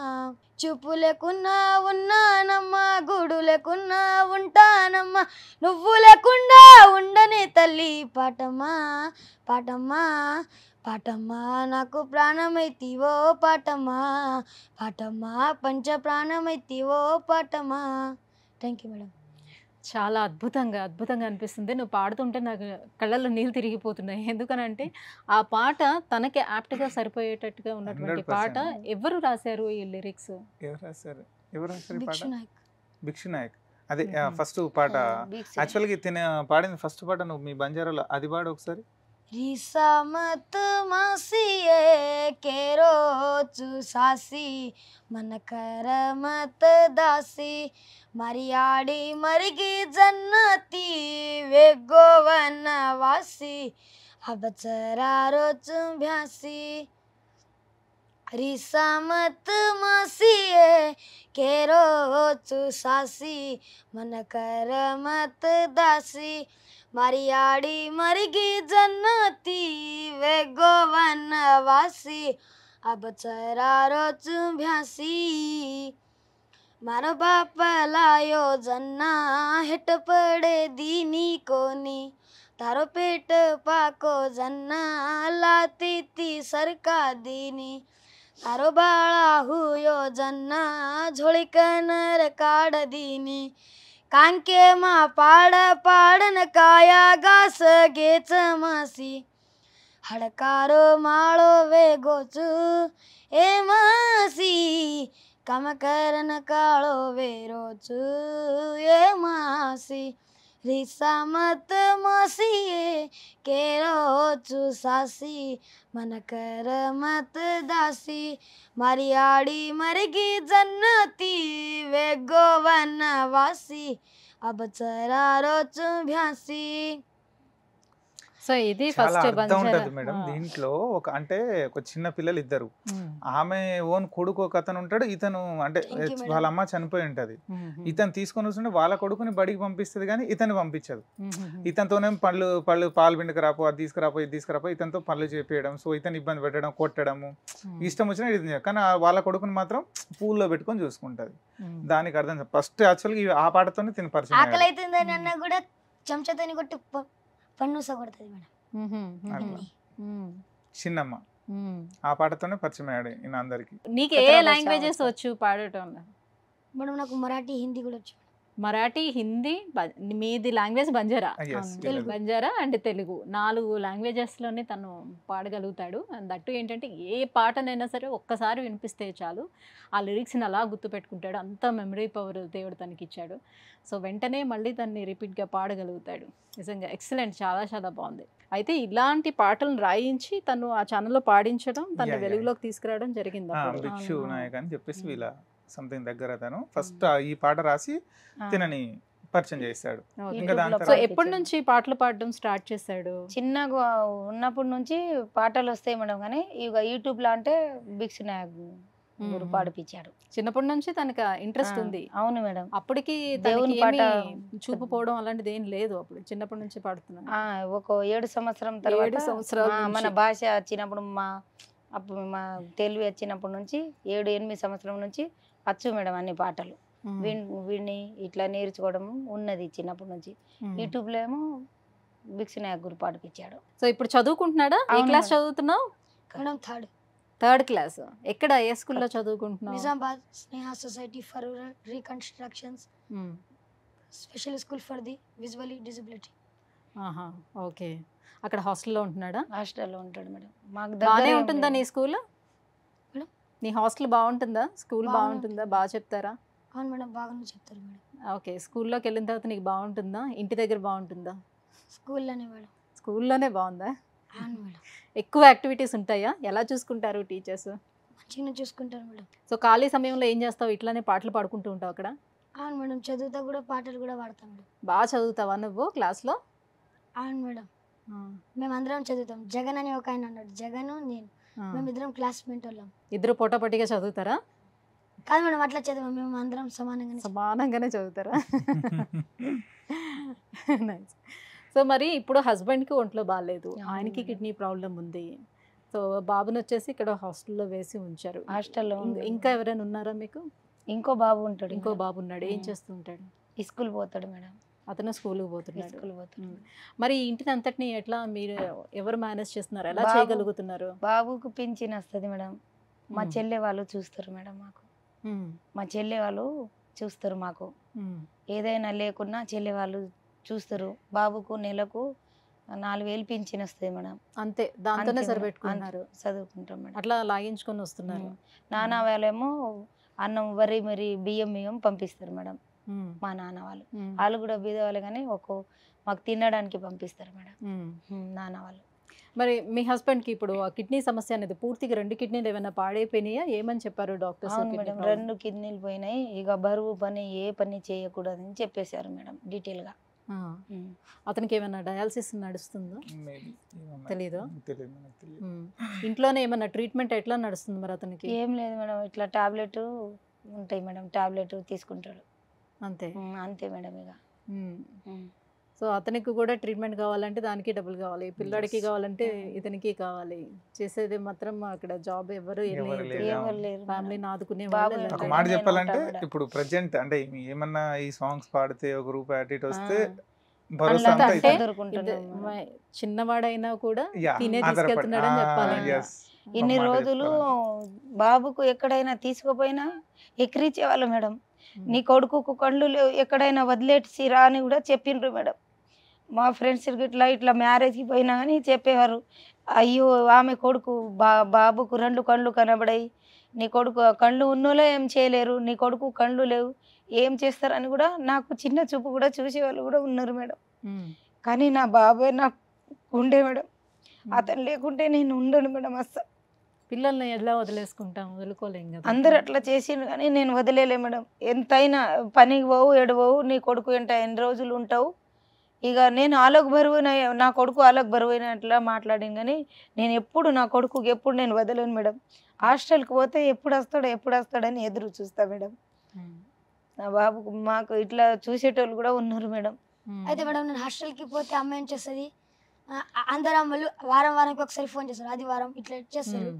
చూపు లేకున్నా ఉన్నానమ్మా, గూడు లేకున్నా ఉంటానమ్మా, నువ్వు లేకుండా ఉండనే తల్లి పాటమా, పాటమా పాటమా నాకు ప్రాణమైతివో పాటమా, పాటమా పంచ ప్రాణమైతివో పాటమా. Thank you madam. చాలా అద్భుతంగా అద్భుతంగా అనిపిస్తుంది. నువ్వు పాడుతుంటే నాకు కళ్ళల్లో నీళ్ళు తిరిగిపోతున్నాయి. ఎందుకనంటే ఆ పాట తనకి యాప్ట్‌గా సరిపోయేటట్టుగా ఉన్నటువంటి పాట. 100%. ఎవరు రాశారు ఈ లిరిక్స్? ఎవరు రాశారు ఈ పాట? భిక్షు నాయక్. భిక్షు నాయక్. అదే హుహు. ఫస్ట్ పాట. బిగ్స్ యాక్చువల్‌గా తిన పాడింది ఫస్ట్ పాట నువ్వు మీ బంజారాలో అది పాడు ఒకసారి. రిసామత్ మాసియే కేరో చూసాసి మన కరమత్ దాసి మరియాడి మరిగి జన్నతి వెగోవన వాసి అబచరారో చుంభ్యాసి रिसामत मासिए केरो चुसासी मन कर मत दासी मारियाड़ी मरगी जन्नती वे गोवन वासी अब चरारो चुभ्यासी मारो बाप लायो जन्ना हेट पड़े दीनी कोनी तारो पेट पाको जन्ना लाती ती सरका दीनी तारो बाळा हुयो जन्ना झोळीकनर काढदीनी कांके मा पाड पाडन काया घास घेच मासी हडकारो माळो वेगोचू ए मासी काम करन काळो वेरोचू ए मासी रिसामत मासिये केरो चुसासी मन कर मत दासी मारियाड़ी मरगी जन्नती वे गोवन वासी अब चरारो चुभ्यासी సో ఇది చాలా ఫస్ట్ అర్థం బంజారా. ఉంటది మేడం దీంట్లో. అంటే ఒక చిన్న పిల్లలు ఇద్దరు, ఆమె ఓన్ కొడుకు ఒక అతను ఉంటాడు, ఇతను అంటే Thank you, madam. వాళ్ళ అమ్మ చనిపోయి ఉంటది. ఇతను తీసుకొని వస్తుంటే వాళ్ళ కొడుకుని బడికి పంపిస్తుంది కానీ ఇతను పంపించదు. ఇతనితోనే పళ్ళు పాలు పిండికి రాపో, అది తీసుకురాపో, ఇది తీసుకురాపో, ఇతనితో పళ్ళు చేపియడం, సో ఇతను ఇబ్బంది పెట్టడం, కొట్టడము, ఇష్టం వచ్చిన ఇది చేయడం. కానీ వాళ్ళ కొడుకుని మాత్రం పూల్లో పెట్టుకొని చూసుకుంటది. దానికి అర్థం ఫస్ట్ యాక్చువల్గా ఆ పాటతోనే తిని పరిచయం అయ్యాడు. ఆకలి అవుతుందని అన్న కూడా చెంచాతోని కొట్టి పన్నుస కొడుతుంది మేడం. చిన్నమ్మ ఆ పాటతోనే పరిచయం అయ్యాడు ఈయన అందరికి. నీకు ఏ లాంగ్వేజెస్ వచ్చు పాడటం? మేడం నాకు మరాఠీ హిందీ కూడా వచ్చు. మరాఠీ, హిందీ, మీది language Banjara. Yes, Telugu. Banjara and Telugu 4 లాంగ్వేజెస్లోనే తను పాడగలుగుతాడు. అండ్ దట్టు ఏంటంటే ఏ పాటనైనా సరే ఒక్కసారి వినిపిస్తే చాలు ఆ లిరిక్స్ని అలా గుర్తుపెట్టుకుంటాడు. అంత మెమరీ పవర్ దేవుడు తనకి ఇచ్చాడు. సో వెంటనే మళ్ళీ దాన్ని రిపీట్గా పాడగలుగుతాడు. నిజంగా ఎక్సలెంట్, చాలా చాలా బాగుంది. అయితే ఇలాంటి పాటలను రాయించి తను ఆ ఛానల్లో పాడించడం, తను వెలుగులోకి తీసుకురావడం జరిగింది. అప్పుడు. భిక్షు నాయక్ అని చెప్పేసి వీళ్ళ సంథింగ్ దగ్గర తను ఫస్ట్ ఈ పాట రాసి తినని పరిచయం చేస్తాడు. Okay. ఇంకా దాని YouTube లో సో తర్వాత ఎప్పటి నుంచి పాటలు పాడడం స్టార్ట్ చేశాడు? చిన్నగా ఉన్నప్పటి నుంచి పాటలు వస్తాయి మేడం. కానీ ఇక యూట్యూబ్ లో అంటే బిగ్స్ నాయక్ గురు పాడిపించాడు. చిన్నప్పటి నుంచి తనకు ఇంట్రెస్ట్ ఉంది. అవును మేడం. అప్పటికి దేవుని తనకి పాట ఏమీ చూపుపోవడం అలాంటిది ఏం లేదు. అప్పుడు చిన్నప్పటి నుంచి పాడుతున్నాను. ఒక 7 సంవత్సరం తర్వాత 7 సంవత్సరాల మన నుంచి. భాష వచ్చినప్పుడు అప్పుడు మా తెలుగు వచ్చినప్పటి నుంచి 7-8 సంవత్సరం నుంచి వచ్చు మేడం అన్ని పాటలు. వీడిని ఇట్లా నేర్చుకోవడం ఉన్నది చిన్నప్పటి నుంచి. యూట్యూబ్ లో ఏమో బిగ్స్ నాయక్ గురు పాడిపించాడు. సో ఇప్పుడు చదువుకుంటున్నాడా? ఏ అవును క్లాస్ మేడం. చదువుతున్నావు? Madam third 3rd class. ఎక్కడ, ఏ స్కూల్లో చదువుకుంటున్నావు? Nizamabad Sneha society for reconstructions special school for the visually disability. Okay. అక్కడ హాస్టల్లో ఉంటున్నాడా? హాస్టల్లో ఉంటాడు మేడం. మాకు బాగానే దగ్గరే ఉంటుందా ఉండేది. నీ స్కూల్? మేడం? నీ హాస్టల్ బాగుంటుందా? స్కూల్ బాగానే బాగుంటుందా? బాగా చెప్తారా? అవును మేడం, బాగానే చెప్తారు మేడం. ఓకే. స్కూల్లోకి వెళ్ళిన తర్వాత నీకు బాగుంటుందా? ఇంటి దగ్గర బాగుంటుందా? స్కూల్లోనే మేడం. స్కూల్లోనే బాగుందా? అవును మేడం, ఎక్కువ యాక్టివిటీస్ ఉంటాయా? ఎలా చూసుకుంటారు టీచర్స్? మంచిగానే చూసుకుంటారు మేడం. సో ఖాళీ సమయంలో ఏం చేస్తావు? ఇట్లానే పాటలు పాడుకుంటూ ఉంటావు అక్కడ? అవును మేడం, చదువుతా కూడా పాటలు కూడా పాడతాం మేడం. బాగా చదువుతావా నువ్వు క్లాస్లో? అవును మేడం, మేమందరం చదువుతాం. జగన్ అని ఒక ఆయన ఉన్నాడు, జగన్ నేను మేమిద్దరం క్లాస్మేట్ వాళ్ళం. ఇద్దరు పోటాపోటీగా చదువుతారా? కాదు మేడం, అట్లా చదివాం, మేము అందరం సమానంగానే చదివాం. సమానంగానే చదువుతారా? నైస్. సో మరి ఇప్పుడు హస్బెండ్కి ఒంట్లో బాగాలేదు, ఆయనకి కిడ్నీ ప్రాబ్లం ఉంది. సో బాబుని వచ్చేసి ఇక్కడ హాస్టల్లో వేసి ఉంచారు. హాస్టల్లో ఇంకా ఎవరైనా ఉన్నారా మీకు? ఇంకో బాబు ఉంటాడు. ఇంకో బాబు ఉన్నాడు. ఏం చేస్తూ ఉంటాడు? స్కూల్ పోతాడు మేడం. అతను స్కూల్కి పోతున్నాడు. స్కూల్ పోతాడు. మరి ఇంటిని అంతటిని ఎట్లా మీరు ఎవరు మేనేజ్ చేస్తున్నారు? ఎలా బాబు- చేయగలుగుతున్నారు? బాబుకు పింఛన్ వస్తుంది మేడం. మా చెల్లె వాళ్ళు చూస్తారు మేడం మాకు. మా చెల్లె వాళ్ళు చూస్తారు మాకు. ఏదైనా లేకున్నా చెల్లి వాళ్ళు చూస్తారు. బాబుకు నెలకు 4,000 పింఛన్ వస్తుంది మేడం. అంతే, దాంతోనే సరిపెట్టుకున్నారు, చదువుకుంటాం మేడం. అట్లా లాగించుకొని వస్తున్నారు. నాన్న వాళ్ళేమో అన్నం వరి మరి బియ్యం పంపిస్తారు మేడం. మా నాన్న వాళ్ళు కూడా బీదవాళ్ళు, కానీ మాకు తినడానికి పంపిస్తారు మేడం నాన్న వాళ్ళు. మరి మీ హస్బెండ్కి ఇప్పుడు ఆ కిడ్నీ సమస్య అనేది పూర్తిగా 2 కిడ్నీలు ఏమైనా పాడైపోయినాయా, ఏమని చెప్పారు డాక్టర్స్? అవును మేడం, 2 కిడ్నీలు పోయినాయి. ఇక బరువు పని ఏ పని చేయకూడదని చెప్పేశారు మేడం డీటెయిల్గా. అతనికి ఏమైనా డయాలసిస్ నడుస్తుందో తెలీదు. తెలియదు. ఇంట్లోనే ఏమైనా ట్రీట్మెంట్ ఎట్లా నడుస్తుంది మరి అతనికి? ఏం లేదు మేడం, ఇట్లా టాబ్లెట్ ఉంటాయి మేడం, టాబ్లెట్ తీసుకుంటాడు అంతే. అంతే మేడం. ఇక సో అతనికి కూడా ట్రీట్మెంట్ కావాలంటే దానికి డబ్బులు కావాలి, పిల్లాడికి కావాలంటే ఇతనికి కావాలి. చేసేది మాత్రం అక్కడ జాబ్ ఎవరు ఫ్యామిలీని ఆదుకునే వాళ్ళు. ఒక మాట చెప్పాలంటే ఇప్పుడు ప్రజెంట్ అంటే ఏమన్నా ఈ సాంగ్స్ పాడితే ₹1 అటు ఇటు వస్తే భరోసా చిన్నవాడైనా కూడా తినే తీసుకెళ్తున్నాడు అని చెప్పాలి. ఇన్ని రోజులు బాబుకు ఎక్కడైనా తీసుకుపోయినా ఎక్కిరిచేవాళ్ళు మేడం. నీ కొడుకు కళ్ళు లేవు, ఎక్కడైనా వదిలేసి రా అని కూడా చెప్పిండ్రు మేడం. మా ఫ్రెండ్స్ ఇట్లా మ్యారేజ్కి పోయినా కానీ చెప్పేవారు, అయ్యో ఆమె కొడుకు బాబుకు 2 కళ్ళు కనబడాయి, నీ కొడుకు కళ్ళు ఉన్నోళ్ళే ఏం చేయలేరు, నీ కొడుకు కళ్ళు లేవు, ఏం చేస్తారని కూడా నాకు చిన్న చూపు కూడా చూసేవాళ్ళు కూడా ఉన్నారు మేడం. కానీ నా బాబాయ్ నాకు ఉండే మేడం, అతను లేకుంటే నేను ఉండను మేడం. అస్సలు పిల్లల్ని ఎలా వదిలేసుకుంటాం, వదులుకోలేం కదా. అందరు అట్లా చేసిండు కానీ నేను వదిలేలే మేడం. ఎంతైనా పనికి పోవు ఎడవవు, నీ కొడుకు ఎన్ని రోజులు ఉంటావు, ఇక నేను ఆలోకు బరువైన నా కొడుకు ఆలోకు బరువైనట్లా మాట్లాడాను. కానీ నేను ఎప్పుడు నా కొడుకుకి ఎప్పుడు నేను వదలేను మేడం. హాస్టల్కి పోతే ఎప్పుడు వస్తాడని ఎదురు చూస్తా మేడం. నా బాబుకు మాకు ఇట్లా చూసేటోళ్ళు కూడా ఉన్నారు మేడం. అయితే మేడం నేను హాస్టల్కి పోతే అమ్మ ఏం చేస్తుంది, అందరు అమ్మలు వారానికి ఒకసారి ఫోన్ చేస్తారు, ఆదివారం ఇట్లా చేస్తారు.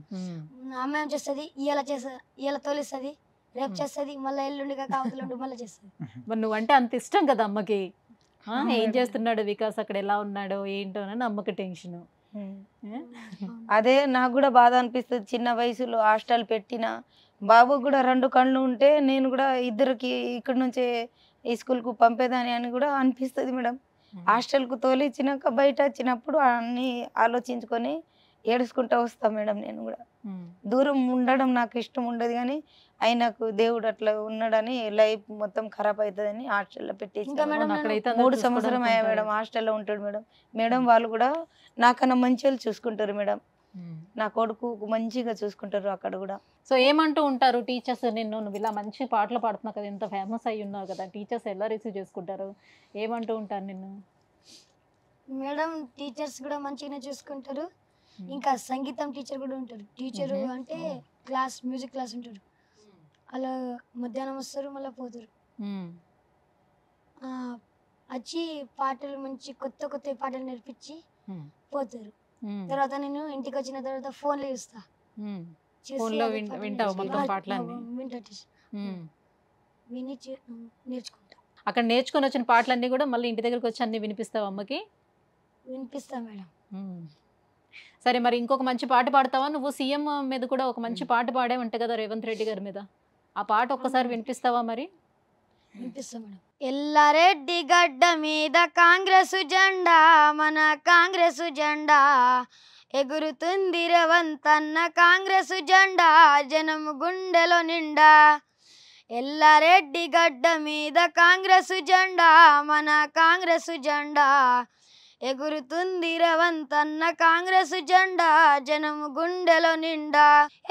అమ్మ ఏం చేస్తుంది, ఇవాళ తోలిస్తుంది, రేపు చేస్తుంది, మళ్ళీ ఎల్లుండి కావతలుండి మళ్ళీ చేస్తుంది. మరి నువ్వంటే అంత ఇష్టం కదా అమ్మకి. ఏం చేస్తున్నాడు వికాస్, అక్కడ ఎలా ఉన్నాడో ఏంటో అని అమ్మకి టెన్షన్. అదే నాకు కూడా బాధ అనిపిస్తుంది. చిన్న వయసులో హాస్టల్ పెట్టిన బాబుకు కూడా 2 కళ్ళు ఉంటే నేను కూడా ఇద్దరికి ఇక్కడ నుంచే ఈ స్కూల్కు పంపేదాని అని కూడా అనిపిస్తుంది మేడం. హాస్టల్కు తోలిచ్చినాక బయట వచ్చినప్పుడు అన్నీ ఆలోచించుకొని ఏడుచుకుంటూ వస్తాం మేడం. నేను కూడా దూరం ఉండడం నాకు ఇష్టం ఉండదు, కానీ ఆయనకు దేవుడు అట్లా ఉన్నాడని లైఫ్ మొత్తం ఖరాబ్ అవుతుందని హాస్టల్లో పెట్టేసి 3 సంవత్సరం అయ్యా మేడం హాస్టల్లో ఉంటాడు మేడం. మేడం వాళ్ళు కూడా నాకన్నా మంచి వాళ్ళు చూసుకుంటారు మేడం. నా కొడుకు మంచిగా చూసుకుంటారు అక్కడ కూడా. సో ఏమంటూ ఉంటారు టీచర్స్ నిన్ను, నువ్వు ఇలా మంచి పాటలు పాడుతున్నావు కదా, ఇంత ఫేమస్ అయ్యి ఉన్నావు కదా, టీచర్స్ ఎలా రిసీవ్ చేసుకుంటారు, ఏమంటూ ఉంటారు నిన్ను? మేడం టీచర్స్ కూడా మంచిగానే చూసుకుంటారు. ఇంకా సంగీతం టీచర్ కూడా ఉంటారు. టీచరు అంటే మ్యూజిక్ క్లాస్ ఉంటారు, అలా మధ్యాహ్నం వస్తారు మళ్ళీ పోతారు. వచ్చి పాటలు మంచి కొత్త పాటలు నేర్పించి పోతారు. తర్వాత నేను ఇంటికి వచ్చిన తర్వాత ఫోన్లో చూస్తా, విని నేర్చుకుంటా. అక్కడ నేర్చుకొని వచ్చిన పాటలన్నీ కూడా మళ్ళీ ఇంటి దగ్గరకు వచ్చి అన్ని వినిపిస్తావు అమ్మకి? వినిపిస్తా మేడం. సరే, మరి ఇంకొక మంచి పాట పాడతావా? నువ్వు సీఎం మీద కూడా ఒక మంచి పాట పాడే ఉంటా కదా, రేవంత్ రెడ్డి గారి మీద. ఆ పాట ఒక్కసారి వినిపిస్తావా మరి? వినిపిస్తా మేడం. ఎల్లారెడ్డి గడ్డ మీద కాంగ్రెస్ జెండా, మన కాంగ్రెస్ జెండా ఎగురుతుంది రేవంతన్న కాంగ్రెస్ జెండా, జనం గుండెలో నిండా. ఎల్లారెడ్డి గడ్డ మీద కాంగ్రెస్ జెండా, మన కాంగ్రెస్ జెండా ఎగురుతుంది రేవంతన్న కాంగ్రెస్ జెండా, జనం గుండెలో నిండా.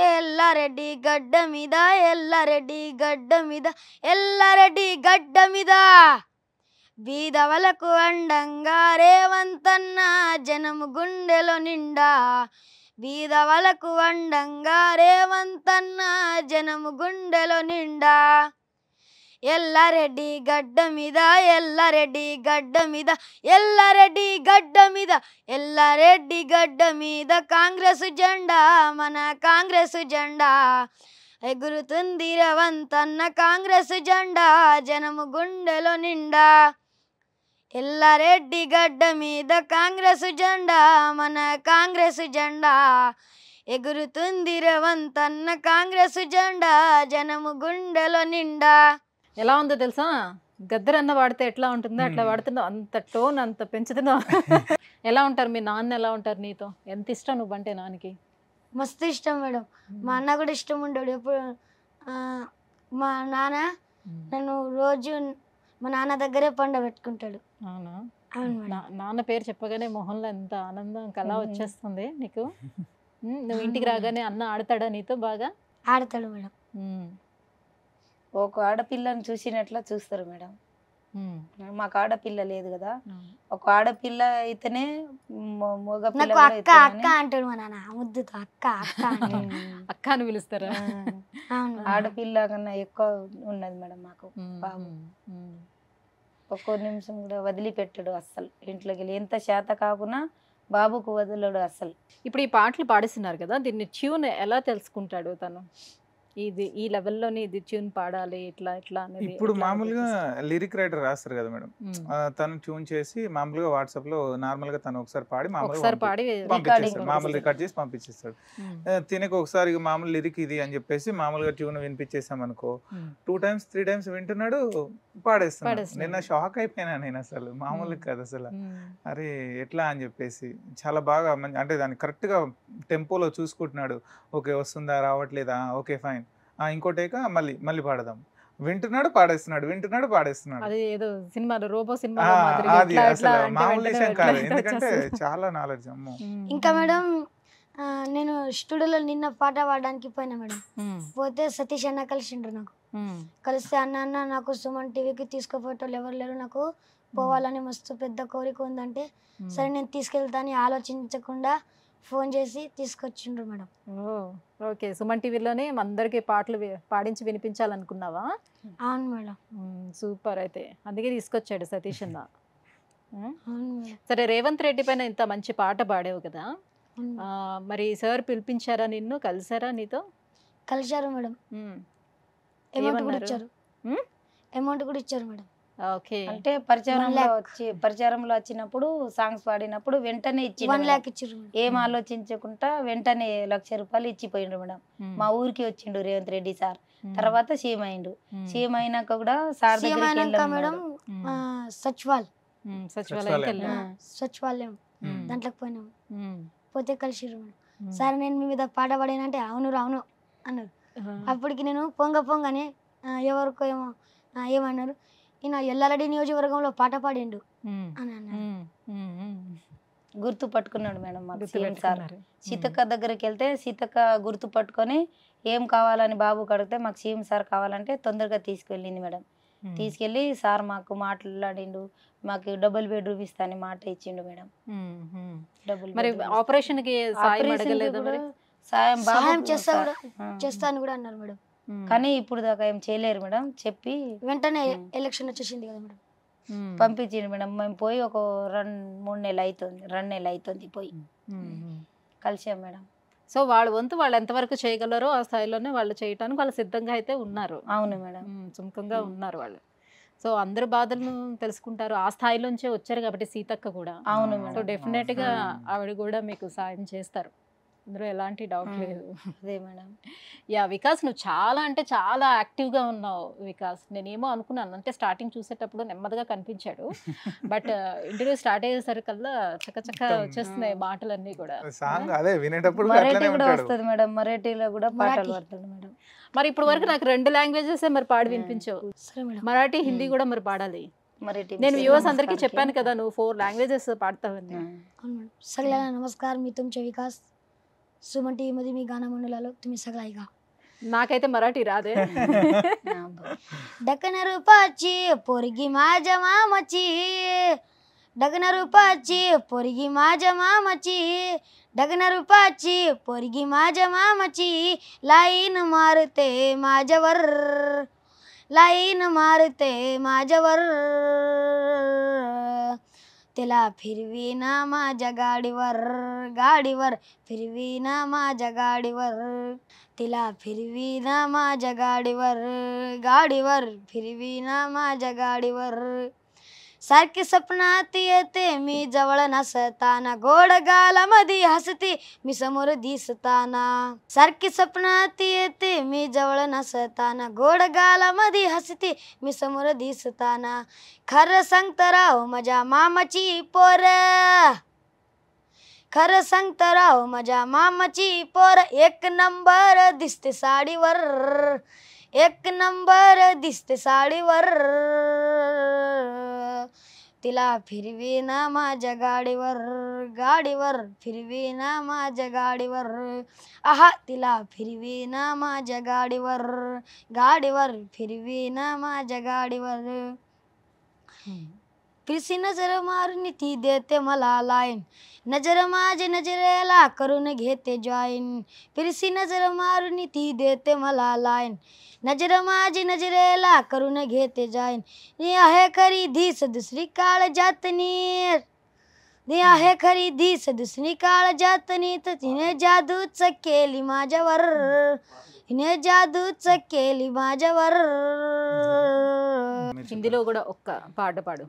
ఎల్లారెడ్డి గడ్డ మీద, ఎల్లారెడ్డి గడ్డ మీద, ఎల్లారెడ్డి గడ్డ మీద బీదవలకు అండంగా రేవంతన్న, జనం గుండెలో నిండా. బీదవలకు అండంగా రేవంతన్న, జనం గుండెలో నిండా. ఎల్లారెడ్డి గడ్డ మీద, ఎల్లారెడ్డి గడ్డ మీద, ఎల్లారెడ్డి గడ్డ మీద, ఎల్లారెడ్డి గడ్డ మీద కాంగ్రెస్ జెండా, మన కాంగ్రెస్ జెండా ఎగురుతుంది రేవంతన్న కాంగ్రెస్ జెండా, జనము గుండెలో నిండా. ఎల్లారెడ్డి గడ్డ మీద కాంగ్రెస్ జెండా, మన కాంగ్రెస్ జెండా ఎగురుతుంది రేవంతన్న కాంగ్రెస్ జెండా, జనము గుండెలో నిండా. ఎలా ఉందో తెలుసా, గద్దరన్న వాడితే ఎట్లా ఉంటుందో అట్లా వాడుతున్నావు, అంత టోన్ అంత పెంచుతున్నావు. ఎలా ఉంటారు మీ నాన్న, ఎలా ఉంటారు నీతో? ఎంత ఇష్టం నువ్వంటే నాన్నకి? మస్తు ఇష్టం మేడం. మా అన్న కూడా ఇష్టం ఉండడు. ఎప్పుడు మా నాన్న నన్ను రోజు మా నాన్న దగ్గరే పెట్టుకుంటాడు. అవునా? అవును మేడం. నాన్న పేరు చెప్పగానే మొహంలో ఎంత ఆనందం కళ వచ్చేస్తుంది నీకు. నువ్వు ఇంటికి రాగానే అన్న ఆడతాడా నీతో బాగా? ఆడతాడు మేడం. ఒక ఆడపిల్లని చూసినట్లా చూస్తారు మేడం. మాకు ఆడపిల్ల లేదు కదా, ఒక ఆడపిల్ల అయితేనే మగ నాకు అక్క అక్క అంటాడు మా నాన్న ముద్దుతో. అక్క అక్క అక్క అని పిలుస్తారా? ఆడపిల్ల కన్నా ఎక్కువ ఉన్నది మేడం మాకు బాబు. ఒక్కో నిమిషం కూడా వదిలిపెట్టడు అస్సలు. ఇంట్లోకి వెళ్ళి ఎంత శాత కాకున్నా బాబుకు వదలడు అస్సలు. ఇప్పుడు ఈ పాటలు పాడిస్తున్నారు కదా, దీన్ని ట్యూన్ ఎలా తెలుసుకుంటాడు తను? ఇది ఈ లెవెల్లోని ఇది ట్యూన్ పాడాలి ఇట్లా ఇట్లా అనేది ఇప్పుడు మామూలుగా లిరిక్ రైటర్ రాస్తారు కదా మేడం, తను ట్యూన్ చేసి మామూలుగా వాట్సాప్ లో నార్మల్ గా తను ఒకసారి పాడి పంపించేస్తాడు, మామూలు రికార్డ్ చేసి పంపించేస్తాడు. తినకు ఒకసారి మామూలు లిరిక్ ఇది అని చెప్పేసి మామూలుగా ట్యూన్ వినిపించేసాం అనుకో, 2 times 3 times వింటున్నాడు, పాడేస్తున్నాడు. నిన్న షాక్ అయిపోయినా నేను, అసలు మామూలు కాదు అసలు. అరే ఎట్లా అని చెప్పేసి చాలా బాగా అంటే దాన్ని కరెక్ట్ గా టెంపోలో చూసుకుంటున్నాడు. ఓకే వస్తుందా రావట్లేదా, ఓకే ఫైన్, ఇంకోటేక మళ్ళీ మళ్ళీ పాడదాం, వింటున్నాడు పాడేస్తున్నాడు, వింటున్నాడు పాడేస్తున్నాడు. అది ఏదో సినిమాలో రోబో సినిమా అది అసలు మామూలు విషయం కాదు, ఎందుకంటే చాలా నాలెడ్జ్. అమ్మో. ఇంకా మేడం నేను స్టూడియోలో నిన్న పాట పాడడానికి పోయినా మేడం. పోతే సతీష్ అన్న కలిసిండ్రు. నాకు కలిస్తే అన్న నాకు సుమన్ టీవీకి తీసుకుపోయేటోళ్ళు ఎవరు లేరు, నాకు పోవాలని మస్తు పెద్ద కోరిక ఉందంటే సరే నేను తీసుకెళ్తా అని ఆలోచించకుండా ఫోన్ చేసి తీసుకొచ్చిండ్రు మేడం. ఓకే, సుమన్ టీవీలోనే అందరికి పాటలు పాడించి వినిపించాలనుకున్నావా? అవును మేడం. సూపర్. అయితే అందుకే తీసుకొచ్చాడు సతీష్ అన్న. అవును మేడం. సరే, రేవంత్ రెడ్డి పైన ఇంత మంచి పాట పాడావు కదా, మరి సార్ పిలిపించారా నిన్ను, కలిసారా నీతో? కలిశారు మేడం. అమౌంట్ కూడా ఇచ్చారు మేడం. అంటే పరిచారంలో వచ్చినప్పుడు సాంగ్స్ పాడినప్పుడు వెంటనే ఇచ్చి 1 lakh ఇచ్చారు. ఏం ఆలోచించకుండా వెంటనే 1,00,000 రూపాయలు ఇచ్చిపోయిండు మేడం. మా ఊరికి వచ్చిండు రేవంత్ రెడ్డి సార్, తర్వాత సీఎం అయిండు. సీఎం అయినాక కూడా సార్ మేడం సచివాలయం దాంట్లోకి పోయినాము. పోతే కలిసిరు మేడం. సార్ నేను మీ మీద పాట పాడానంటే అవును రావును అన్నారు. అప్పటికి నేను పొంగనే ఎవరికో ఏమన్నారు, ఈయన ఎల్లారెడ్డి నియోజకవర్గంలో పాట పాడిండు అని అన్నారు. గుర్తు పట్టుకున్నాడు మేడం మాకు సీఎం సార్. సీతక్క దగ్గరికి వెళ్తే సీతక్క గుర్తు పట్టుకొని ఏం కావాలని బాబుకి అడిగితే మాకు సీఎం సార్ కావాలంటే తొందరగా తీసుకెళ్ళింది మేడం. తీసుకెళ్ళి సార్ మాకు మాట్లాడిండు, మాకు డబుల్ బెడ్రూమ్ ఇస్తాను మాట ఇచ్చిండు మేడం. ఆపరేషన్ కి సాయం చేస్తాను కూడా అన్నారు మేడం. కానీ ఇప్పుడు దాకా ఏం చేయలేరు మేడం. చెప్పి వెంటనే ఎలక్షన్ వచ్చేసింది కదా మేడం, పంపించింది మేడం. మేము పోయి ఒక 2 నెలలు అవుతుంది పోయి కలిసాం మేడం. సో వాళ్ళ వంతు వాళ్ళు ఎంతవరకు చేయగలరో ఆ స్థాయిలోనే వాళ్ళు చేయటానికి వాళ్ళు సిద్ధంగా అయితే ఉన్నారు. అవును మేడం, సుముఖంగా ఉన్నారు వాళ్ళు. సో అందరి బాధలను తెలుసుకుంటారు, ఆ స్థాయిలోంచే వచ్చారు కాబట్టి సీతక్క కూడా. అవును సో డెఫినెట్ గా ఆవిడ కూడా మీకు సాయం చేస్తారు, అందులో ఎలాంటి డౌట్ లేదు. అదే మేడం. వికాస్ నువ్వు చాలా అంటే చాలా యాక్టివ్గా ఉన్నావు వికాస్. నేనేమో అనుకున్నాను, అంటే స్టార్టింగ్ చూసేటప్పుడు నెమ్మదిగా కనిపించాడు, బట్ ఇంటర్వ్యూ స్టార్ట్ అయ్యేసరికల్లా చక్కచక్క వచ్చేస్తున్నాయి మాటలన్నీ కూడా. మరాఠీ కూడా వస్తుంది మేడం, మరాఠీలో కూడా పాటలు పాడతాడు మేడం. మరి ఇప్పుడు వరకు నాకు 2 లాంగ్వేజెస్ మరి పాడి వినిపించావు, మరాఠీ హిందీ కూడా మరి పాడాలి. నేను వ్యూవర్స్ అందరికీ చెప్పాను కదా నువ్వు 4 లాంగ్వేజెస్ పాడతావని. सगळ्यांना नमस्कार, मी तुमचे विकास. सुमन टीव्ही मध्ये मी गाणं म्हणू लागलो, तुम्ही सगळं ऐका. నాకైతే మరాఠీ రాదే. डकन रूपाची पोरगी माझ्या मामाची, डगन रूपाची पोरगी माझ्या मामाची, डगन रूपाची पोरगी माझ्या मामाची, लाईन मारते माझ्यावर, लाईन मारते माझ्यावर, तिला फिरवीना माझ्या गाडीवर, गाडीवर फिरवीना माझ्या गाडीवर, तिला फिरवीना माझ्या गाडीवर, गाडीवर फिरवीना माझ्या गाडीवर, सारखी स्वप्नात येते मी जवळ नसताना, गोड गालामध्ये हसते मी समोर दिसताना. सारखी स्वप्नात येते मी जवळ नसताना, गोड गालामध्ये हसते मी समोर दिसताना. खरं सांगतं राव माझ्या मामाची पोर, खरं सांगतं राव माझ्या मामाची पोर, एक नंबर दिसते साडीवर, एक नंबर दिसते साडीवर. तिला फिरवीना माझ्या गाडीवर, गाडीवर फिरवीना माझ्या गाडीवर. आहा तिला फिरवीना माझ्या गाडीवर, गाडीवर फिरवीना माझ्या गाडीवर. फिरसी नजर मारून ती देते मला लाईन, नजर माझ्या नजरेला करून घेते जॉईन. फिरसी नजर मारून ती देते मला लाईन, नजर माझी नजरेला करून घेते जॉईन. नी आहे खरी धीस दुसरी काळ जातनी, नी आहे खरी धीस दुसरी काळ जातनी. तर तिने जादूच केली माझ्यावर, तिने जादूच केली माझ्यावर. హిందీలో కూడా ఒక్క పాట పాడు.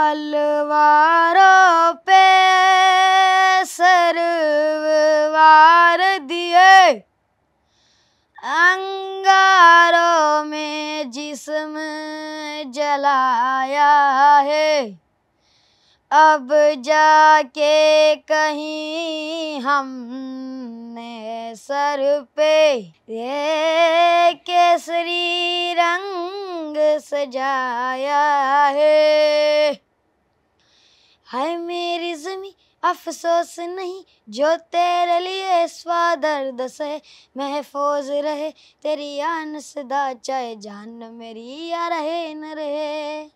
अलवारों पे सरवार दिए, अंगारों में जिस्म जलाया है. अब जाके कहीं हमने सर पे ये केसरी रंग सजाया है. हाय मेरी ज़मीं अफसोस नहीं जो तेरे लिए स्वादर्द से, महफूज रहे तेरी आन सदा, चाहे जान मेरी या रहे न रहे.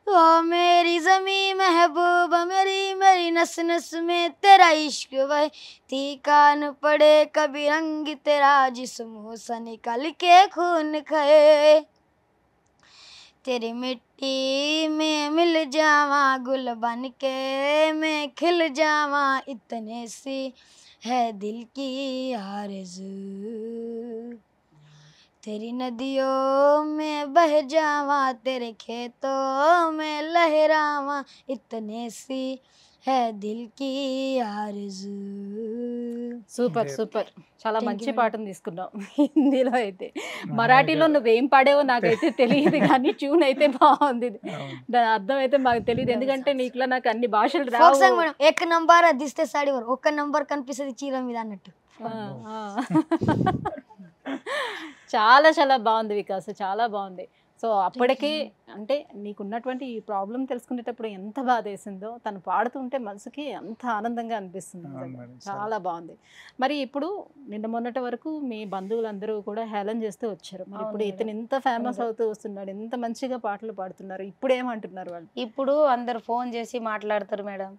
ओ मेरी ज़मीं महबूब मेरी, मेरी नस नस में तेरा इश्क वह, तीखा न पड़े कभी रंग तेरा, जिस्मों से निकल के खून खाए. तेरी मिट्टी में मिल जावा गुल बन के मैं खिल जावा, इतने सी है दिल की आरज़ू. तेरी नदियों में बह जावा, तेरे खेतों में लहरावा, इतने सी है दिल की आरज़ू. Super Great. సూపర్, చాలా Thank మంచి you, madam. పాటను తీసుకున్నావు. హిందీలో అయితే, మరాఠీలో నువ్వేం పాడావో నాకైతే తెలియదు కానీ ట్యూన్ అయితే బాగుంది. అవును. దాని అర్థం అయితే మాకు తెలియదు, ఎందుకంటే నీకులా నాకు అన్ని భాషలు ఫోక్ రావు. సాంగ్ మేడం, एक नंबर दिస్తే సాడివర్, ఒక్క నంబర్ కనిపిస్తుంది చీర మీద అన్నట్టు. ఆ, ఆ. చాలా చాలా బాగుంది వికాస్, చాలా బాగుంది. సో అప్పటికే అంటే నీకున్నటువంటి ఈ ప్రాబ్లం తెలుసుకునేటప్పుడు ఎంత బాధ వేసిందో, తను పాడుతుంటే మనసుకి అంత ఆనందంగా అనిపిస్తుంది. అవును నిజంగా. మేడం, చాలా బాగుంది. మరి ఇప్పుడు నిన్న మొన్నటి వరకు మీ బంధువులందరూ కూడా హేళన చేస్తూ వచ్చారు. మరి అవును ఇప్పుడు మేడం. ఇతను ఇంత ఫేమస్ అవును. అవుతూ వస్తున్నాడు, ఎంత మంచిగా పాటలు పాడుతున్నారు, ఇప్పుడు ఏమంటున్నారు వాళ్ళు? ఇప్పుడు అందరు ఫోన్ చేసి మాట్లాడతారు మేడం,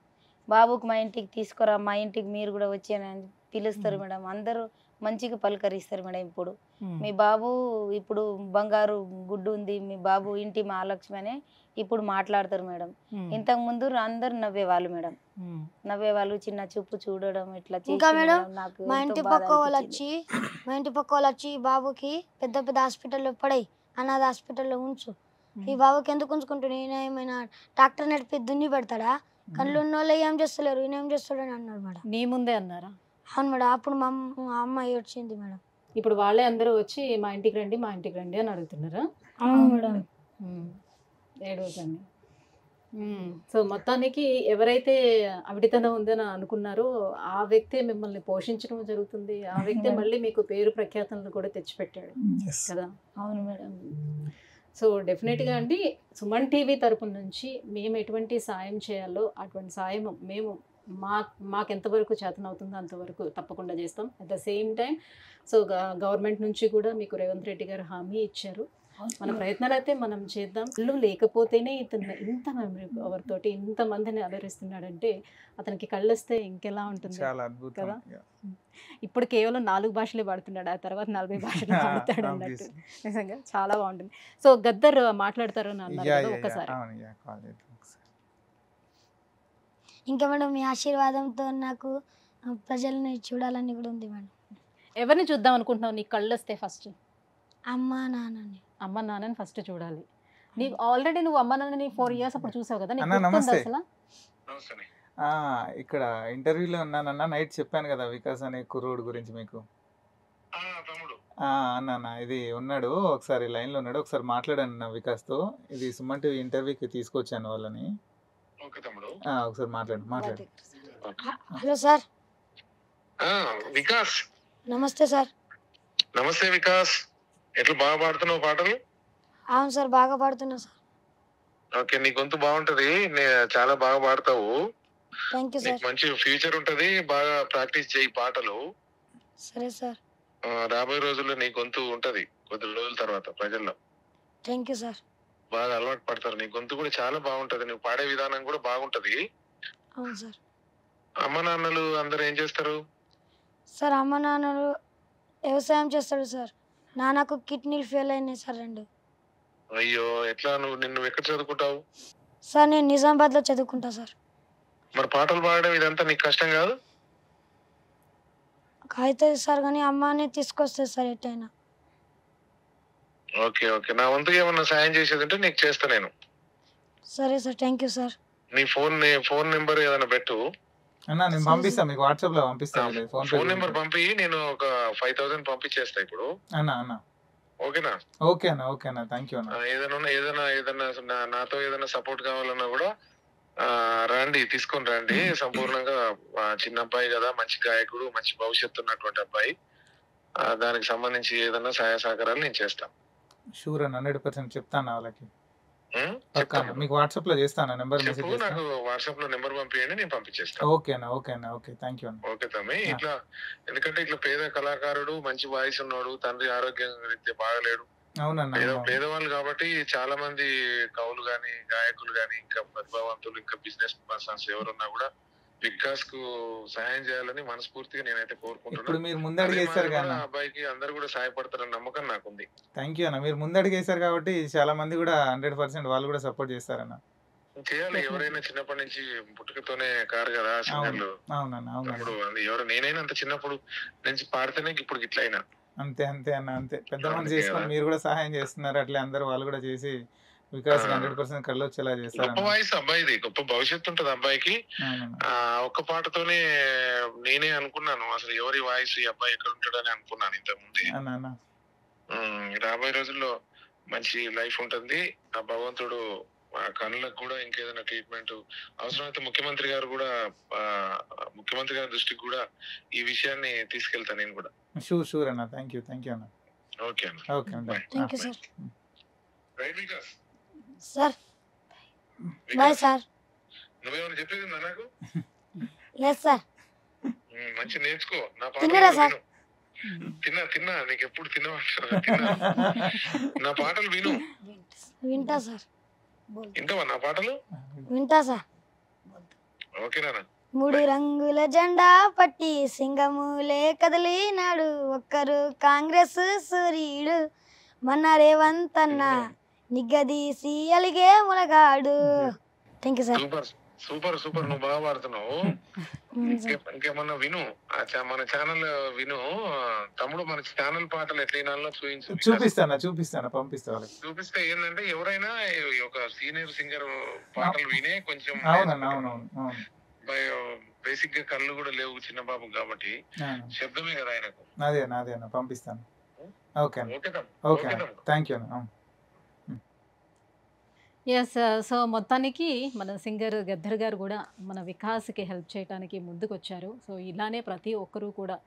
బాబుకి మా ఇంటికి తీసుకురా, మా ఇంటికి మీరు కూడా వచ్చానని పిలుస్తారు మేడం. అందరూ మంచిగా పలకరిస్తారు మేడం. ఇప్పుడు మీ బాబు ఇప్పుడు బంగారు గుడ్డు ఉంది, మీ బాబు ఇంటి మహాలక్ష్మి అని ఇప్పుడు మాట్లాడతారు మేడం. ఇంతకు ముందు అందరు నవ్వేవాళ్ళు మేడం, నవ్వేవాళ్ళు, చిన్న చూపు చూడడం ఇట్లా చేసి ఇంకా మేడం, మేడం నాకు మా ఎంతో ఇంటి బాధ పక్క వాళ్ళు అనిపించింది. వచ్చి మా ఇంటి పక్క వాళ్ళు వచ్చి, ఈ బాబుకి పెద్ద పెద్ద హాస్పిటల్లో పడాయి, అనాథ హాస్పిటల్లో ఉంచు, ఈ బాబుకి ఎందుకు ఉంచుకుంటాడు, ఈయన ఏమైనా ట్రాక్టర్ నడిపి దున్ని పెడతాడా, కళ్ళు ఉన్న వాళ్ళు ఏం చేస్తలేరు, ఈయన ఏం చేస్తాడని అన్నారు మేడం. నీ ముందే అన్నారా? అవును మేడం, అప్పుడు మా అమ్మాయి వచ్చింది మేడం. ఇప్పుడు వాళ్ళే అందరూ వచ్చి మా ఇంటికి రండి, మా ఇంటికి రండి అని అడుగుతున్నారా? అవును మేడం. ఏడవకండి. సో మొత్తానికి ఎవరైతే అవిటితనం ఉందని అనుకున్నారో ఆ వ్యక్తే మిమ్మల్ని పోషించడం జరుగుతుంది, ఆ వ్యక్తే మళ్ళీ మీకు పేరు ప్రఖ్యాతలను కూడా తెచ్చిపెట్టాడు Yes. కదా. అవును మేడం. సో డెఫినెట్గా అండి, సుమన్ టీవీ తరపు నుంచి మేము ఎటువంటి సాయం చేయాలో అటువంటి సాయం మేము మాకు ఎంతవరకు చేతనవుతుందో అంతవరకు తప్పకుండా చేస్తాం. At the same time so government నుంచి కూడా మీకు రేవంత్ రెడ్డి గారు హామీ ఇచ్చారు, మన ప్రయత్నాలు అయితే మనం చేద్దాం. ఇల్లు లేకపోతేనే ఇతను ఇంత మెమరీ పవర్ తోటి ఇంతమందిని అలరిస్తున్నాడంటే అతనికి కళ్ళు వస్తే ఇంకెలా ఉంటుంది చాలా అద్భుతం కదా. Yeah. ఇప్పుడు కేవలం 4 భాషలే పాడుతున్నాడు, ఆ తర్వాత 40 భాషలు పాడతాడు అన్నట్టు. Obviously. నిజంగా చాలా బాగుంటుంది. సో గద్దర్ మాట్లాడతారు అని అన్నారు Yeah, కదా, yeah, ఒక్కసారి. yeah. అవును, yeah, call చేద్దాం ఒకసారి. ఇంకా మేడం మీ ఆశీర్వాదంతో నాకు ప్రజల్ని చూడాలని కూడా ఉంది మేడం. ఎవరిని చూద్దాం అనుకుంటున్నావు? నీ కళ్ళు వస్తే ఫస్ట్ అమ్మ నాన్నని. అమ్మ నాన్నని ఫస్ట్ చూడాలి. నీకు ఆల్రెడీ నువ్వు అమ్మ నాన్నని 4 ఇయర్స్ అప్పుడు చూసావు కదా, నీకు అన్న, గుర్తుందా నమస్తే. అసలు? ఇక్కడ ఇంటర్వ్యూలో ఉన్నానన్న, నైట్ చెప్పాను కదా వికాస్ అనే కుర్రోడు గురించి మీకు. అన్న ఇది ఉన్నాడు, ఒకసారి లైన్లో ఉన్నాడు, ఒకసారి మాట్లాడాను అన్న వికాస్తో. ఇది సుమన్ టీవీ ఇంటర్వ్యూకి తీసుకొచ్చాను వాళ్ళని. ఒకసారి మాట్లాడు. Hello sir. వికాస్ నమస్తే సార్. నమస్తే వికాస్, ఎట్లా బాగా పాడుతున్నావు పాటలు? అవును సార్, బాగా పాడుతున్నా సార్. ఓకే, నీ గొంతు బాగుంటది, చాలా బాగా పాడతావు. Thank you sir. నీకు మంచి ఫ్యూచర్ ఉంటది, బాగా ప్రాక్టీస్ చేయి పాటలు. సరే సార్. రాబోయే రోజుల్లో నీ గొంతు ఉంటది కొద్ది రోజుల తర్వాత ప్రజల్లో. Thank you sir. బాగా అలవాటు పడతారు, నీ గొంతు కూడా చాలా బాగుంటది, నువ్వు పాడే విధానం కూడా బాగుంటది. అవును సార్. అమ్మ నాన్నలు అందరు ఏం చేస్తారు? సార్ అమ్మ నాన్నలు వ్యవసాయం చేస్తాడు సార్. నాన్నకు కిడ్నీలు ఫెయిల్ అయినాయి సార్ 2. అయ్యో, ఎట్లా నిన్ను ఎక్కడ చదువుకుంటావు? సార్ నేను నిజామాబాద్లో చదువుకుంటా సార్. మరి పాటలు పాడడం ఇదంతా నీకు కష్టం కాదు? అవుతుంది సార్, కానీ అమ్మనే తీసుకొస్తుంది సార్ ఎట్టయినా. ఓకే ఓకే, నా వంతుగా ఏమన్నా సాయం చేసేది ఉంటే నీకు చేస్తా నేను. సరే సార్, థ్యాంక్ యూ సార్. నీ ఫోన్ నెంబర్ ఏదైనా పెట్టు. అన్న నేను పంపిస్తాను మీకు, వాట్సాప్లో పంపిస్తాను. ఫోన్ నెంబర్ పంపి, నేను ఒక 5000 పంపించేస్తా ఇప్పుడు. అన్న ఓకేనా? ఓకే అన్న థ్యాంక్ యూ అన్న. ఏదైనా నాతో ఏదైనా సపోర్ట్ కావాలన్నా కూడా రండి, తీసుకొని రండి. సంపూర్ణంగా చిన్న అబ్బాయి కదా, మంచి గాయకుడు, మంచి భవిష్యత్తు ఉన్నటువంటి అబ్బాయి. దానికి సంబంధించి ఏదైనా సహాయ సహకారాలు నేను చేస్తాను. షూర్ అన్న, 100% చెప్తాను వాళ్ళకి. చెప్తాను, మీకు వాట్సాప్ లో చేస్తాను నెంబర్, మెసేజ్ చెప్పు, నాకు వాట్సాప్ లో నెంబర్ పంపించండి, నేను పంపించేస్తాను. ఓకే అన్న ఓకే థ్యాంక్ యూ అన్న. ఓకే తమ్మి. ఇట్లా ఎందుకంటే ఇట్లా పేద కళాకారుడు, మంచి వాయిస్ ఉన్నాడు, తండ్రి ఆరోగ్యం రీత్యా బాగలేడు, అవునన్న. పేదవాళ్ళు కాబట్టి చాలా మంది కవులు గాని, గాయకులు గాని, ఇంకా ప్రతిభావంతులు, ఇంకా బిజినెస్ పర్సన్స్ ఎవరున్నా కూడా వికాస్ కు సహాయం చేయాలని మనస్ఫూర్తిగా నేనైతే ఇప్పుడు కోరుకుంటున్నాను. మీరు ముందడుగేశారు కదా అబ్బాయికి అందరు కూడా సహాయపడతారని నమ్మకం నాకుంది. థ్యాంక్ యూ అన్న, మీరు ముందడుగేశారు కాబట్టి చాలా మంది కూడా 100% వాళ్ళు కూడా సపోర్ట్ చేస్తారన్న. చేయాలి, ఎవరైనా చిన్నప్పటి నుంచి పుట్టుకతోనే కారు కదా సింగర్లు. అవునన్న ఇప్పుడు ఎవరు, నేనైనా అంత చిన్నప్పుడు నుంచి పాడితేనే ఇప్పుడు ఇట్లా అయినా. అంతే అన్న అంతే. పెద్ద మంది చేసుకొని మీరు కూడా సహాయం చేస్తున్నారు, అట్లే అందరూ వాళ్ళు కూడా చేసి వికాస్ 100% కళ్ళు వచ్చేలా చేస్తారు. గొప్ప వాయిస్ అబ్బాయిది, గొప్ప భవిష్యత్తు ఉంటది అబ్బాయికి. ఒక్క పాటతోనే నేనే అనుకున్నాను అసలు ఎవరి వాయిస్ ఈ అబ్బాయి ఎక్కడ ఉంటాడని అనుకున్నాను ఇంతకు ముందే. రాబోయే రోజుల్లో మంచి లైఫ్ ఉంటుంది. ఆ భగవంతుడు ఆ కళ్ళకు కూడా ఇంకేదైనా ట్రీట్మెంట్ అవసరమైతే ముఖ్యమంత్రి గారి దృష్టికి కూడా ఈ విషయాన్ని తీసుకెళ్తాను నేను కూడా. షూర్ అన్న, థ్యాంక్ యూ అన్న. ఓకే అన్న, ఓకే అన్న, thank you sir. Right Vikas. Sir bye sir. నువ్వేమైనా చెప్పేది ఉందా నాకు? లేదు సార్. మంచి నేర్చుకో. నా తిన్నారా పాటలు సార్? విను. తిన్నా నీకు ఎప్పుడు తిన్నా నా పాటలు విను. వింటా సార్. వింటావా నా పాటలు? వింటా సార్. ఓకేనా? 3 రంగుల జెండా పట్టి సింగములే కదిలినాడు, ఒక్కరు కాంగ్రెస్ సూర్యుడు, మన రేవంత్ అన్న నిగ్గదీసి అలిగే మునగాడు. Thank you sir. సూపర్ నువ్వు బాగా పాడుతున్నావు. ఇంకేమన్నా విను, మన ఛానల్ విను తమ్ముడు. మన ఛానల్ పాటలు ఎట్లా చూపిస్తాను పంపిస్తా. చూపిస్తే ఏంటంటే ఎవరైనా ఒక సీనియర్ సింగర్ పాటలు వినే కొంచెం బేసిక్ గా కళ్ళు కూడా లేవు చిన్న బాబు కాబట్టి శబ్దమే కదా ఆయనకు. నాదే అన్న పంపిస్తాను. ఓకే థ్యాంక్ యూ అన్న. ఎస్. సో మొత్తానికి మన సింగర్ గద్దర్ గారు కూడా మన వికాస్కి హెల్ప్ చేయడానికి ముందుకు వచ్చారు. సో ఇలానే ప్రతి ఒక్కరూ కూడా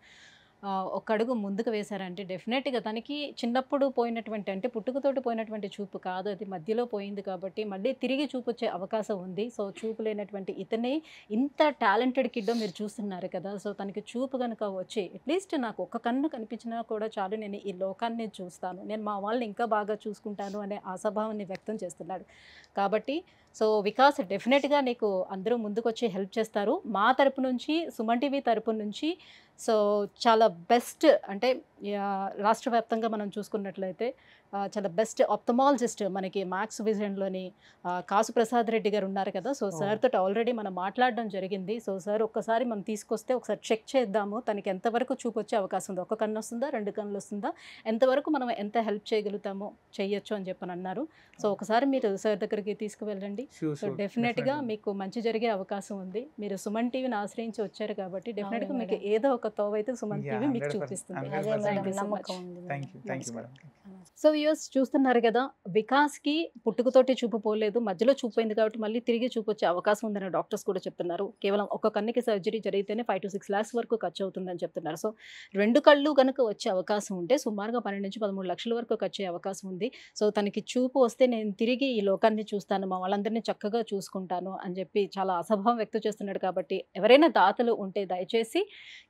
ఒక అడుగు ముందుకు వేశారంటే డెఫినెట్గా తనకి చిన్నప్పుడు పోయినటువంటి, అంటే పుట్టుకతోటి పోయినటువంటి చూపు కాదు, అది మధ్యలో పోయింది కాబట్టి మళ్ళీ తిరిగి చూపు వచ్చే అవకాశం ఉంది. సో చూపు లేనటువంటి ఇతనే ఇంత టాలెంటెడ్ కిడ్డో మీరు చూస్తున్నారు కదా. సో తనకి చూపు కనుక వచ్చి అట్లీస్ట్ నాకు ఒక్క కన్ను కనిపించినా కూడా చాలు, నేను ఈ లోకాన్ని చూస్తాను, నేను మా వాళ్ళని ఇంకా బాగా చూసుకుంటాను అనే ఆశాభావాన్ని వ్యక్తం చేస్తున్నాడు. కాబట్టి సో వికాస్ డెఫినెట్గా నీకు అందరూ ముందుకు వచ్చి హెల్ప్ చేస్తారు. మా తరపు నుంచి, సుమన్ టీవీ తరపు నుంచి సో చాలా బెస్ట్, అంటే రాష్ట్ర వ్యాప్తంగా మనం చూసుకున్నట్లయితే చాలా బెస్ట్ ఆప్థమాలజిస్ట్ మనకి మ్యాక్స్ విజన్లోని కాసు ప్రసాద్ రెడ్డి గారు ఉన్నారు కదా. సో సార్ తోటి ఆల్రెడీ మనం మాట్లాడడం జరిగింది. సో సార్ ఒక్కసారి మనం తీసుకొస్తే ఒకసారి చెక్ చేద్దాము తనకి ఎంతవరకు చూపు వచ్చే అవకాశం ఉంది, ఒక కన్ను వస్తుందా 2 కన్నులు వస్తుందా, ఎంతవరకు మనం ఎంత హెల్ప్ చేయగలుగుతామో చేయొచ్చు అని చెప్పని అన్నారు. సో ఒకసారి మీరు సార్ దగ్గరికి తీసుకువెళ్ళండి. సో డెఫినెట్గా మీకు మంచి జరిగే అవకాశం ఉంది. మీరు సుమన్ టీవీని ఆశ్రయించి వచ్చారు కాబట్టి డెఫినెట్గా మీకు ఏదో ఒక తోవ అయితే సుమన్ టీవీ మీకు చూపిస్తుంది. సో వ్యూవర్స్ చూస్తున్నారు కదా, వికాస్కి పుట్టుకతోటి చూపు పోలేదు, మధ్యలో చూపు పోయింది కాబట్టి మళ్ళీ తిరిగి చూపు వచ్చే అవకాశం ఉందని డాక్టర్స్ కూడా చెప్తున్నారు. కేవలం ఒక కన్నుకి సర్జరీ జరిగితేనే 5 to 6 lakhs వరకు ఖర్చు అవుతుందని చెప్తున్నారు. సో 2 కళ్ళు కనుక వచ్చే అవకాశం ఉంటే సుమారుగా 12 నుంచి 13 లక్షల వరకు ఖర్చు అయ్యే అవకాశం ఉంది. సో తనకి చూపు వస్తే నేను తిరిగి ఈ లోకాన్ని చూస్తాను, మా వాళ్ళందరినీ చక్కగా చూసుకుంటాను అని చెప్పి చాలా అసభావం వ్యక్తం చేస్తున్నాడు. కాబట్టి ఎవరైనా దాతలు ఉంటే దయచేసి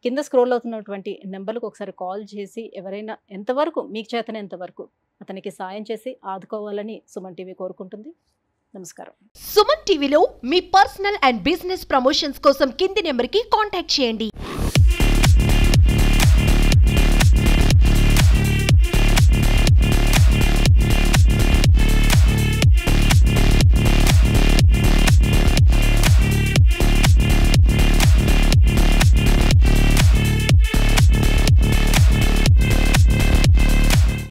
కింద స్క్రోల్ అవుతున్నటువంటి నెంబర్లకు ఒకసారి కాల్ చేసి ఎవరైనా ఎంతవరకు మీకు చేతనేంతవరకు అతనికి సాయం చేసి ఆదుకోవాలని సుమన్ టీవీ కోరుకుంటుంది. నమస్కారం. సుమన్ టీవీలో మీ పర్సనల్ అండ్ బిజినెస్ ప్రమోషన్స్ కోసం కింది నెంబర్కి కాంటాక్ట్ చేయండి.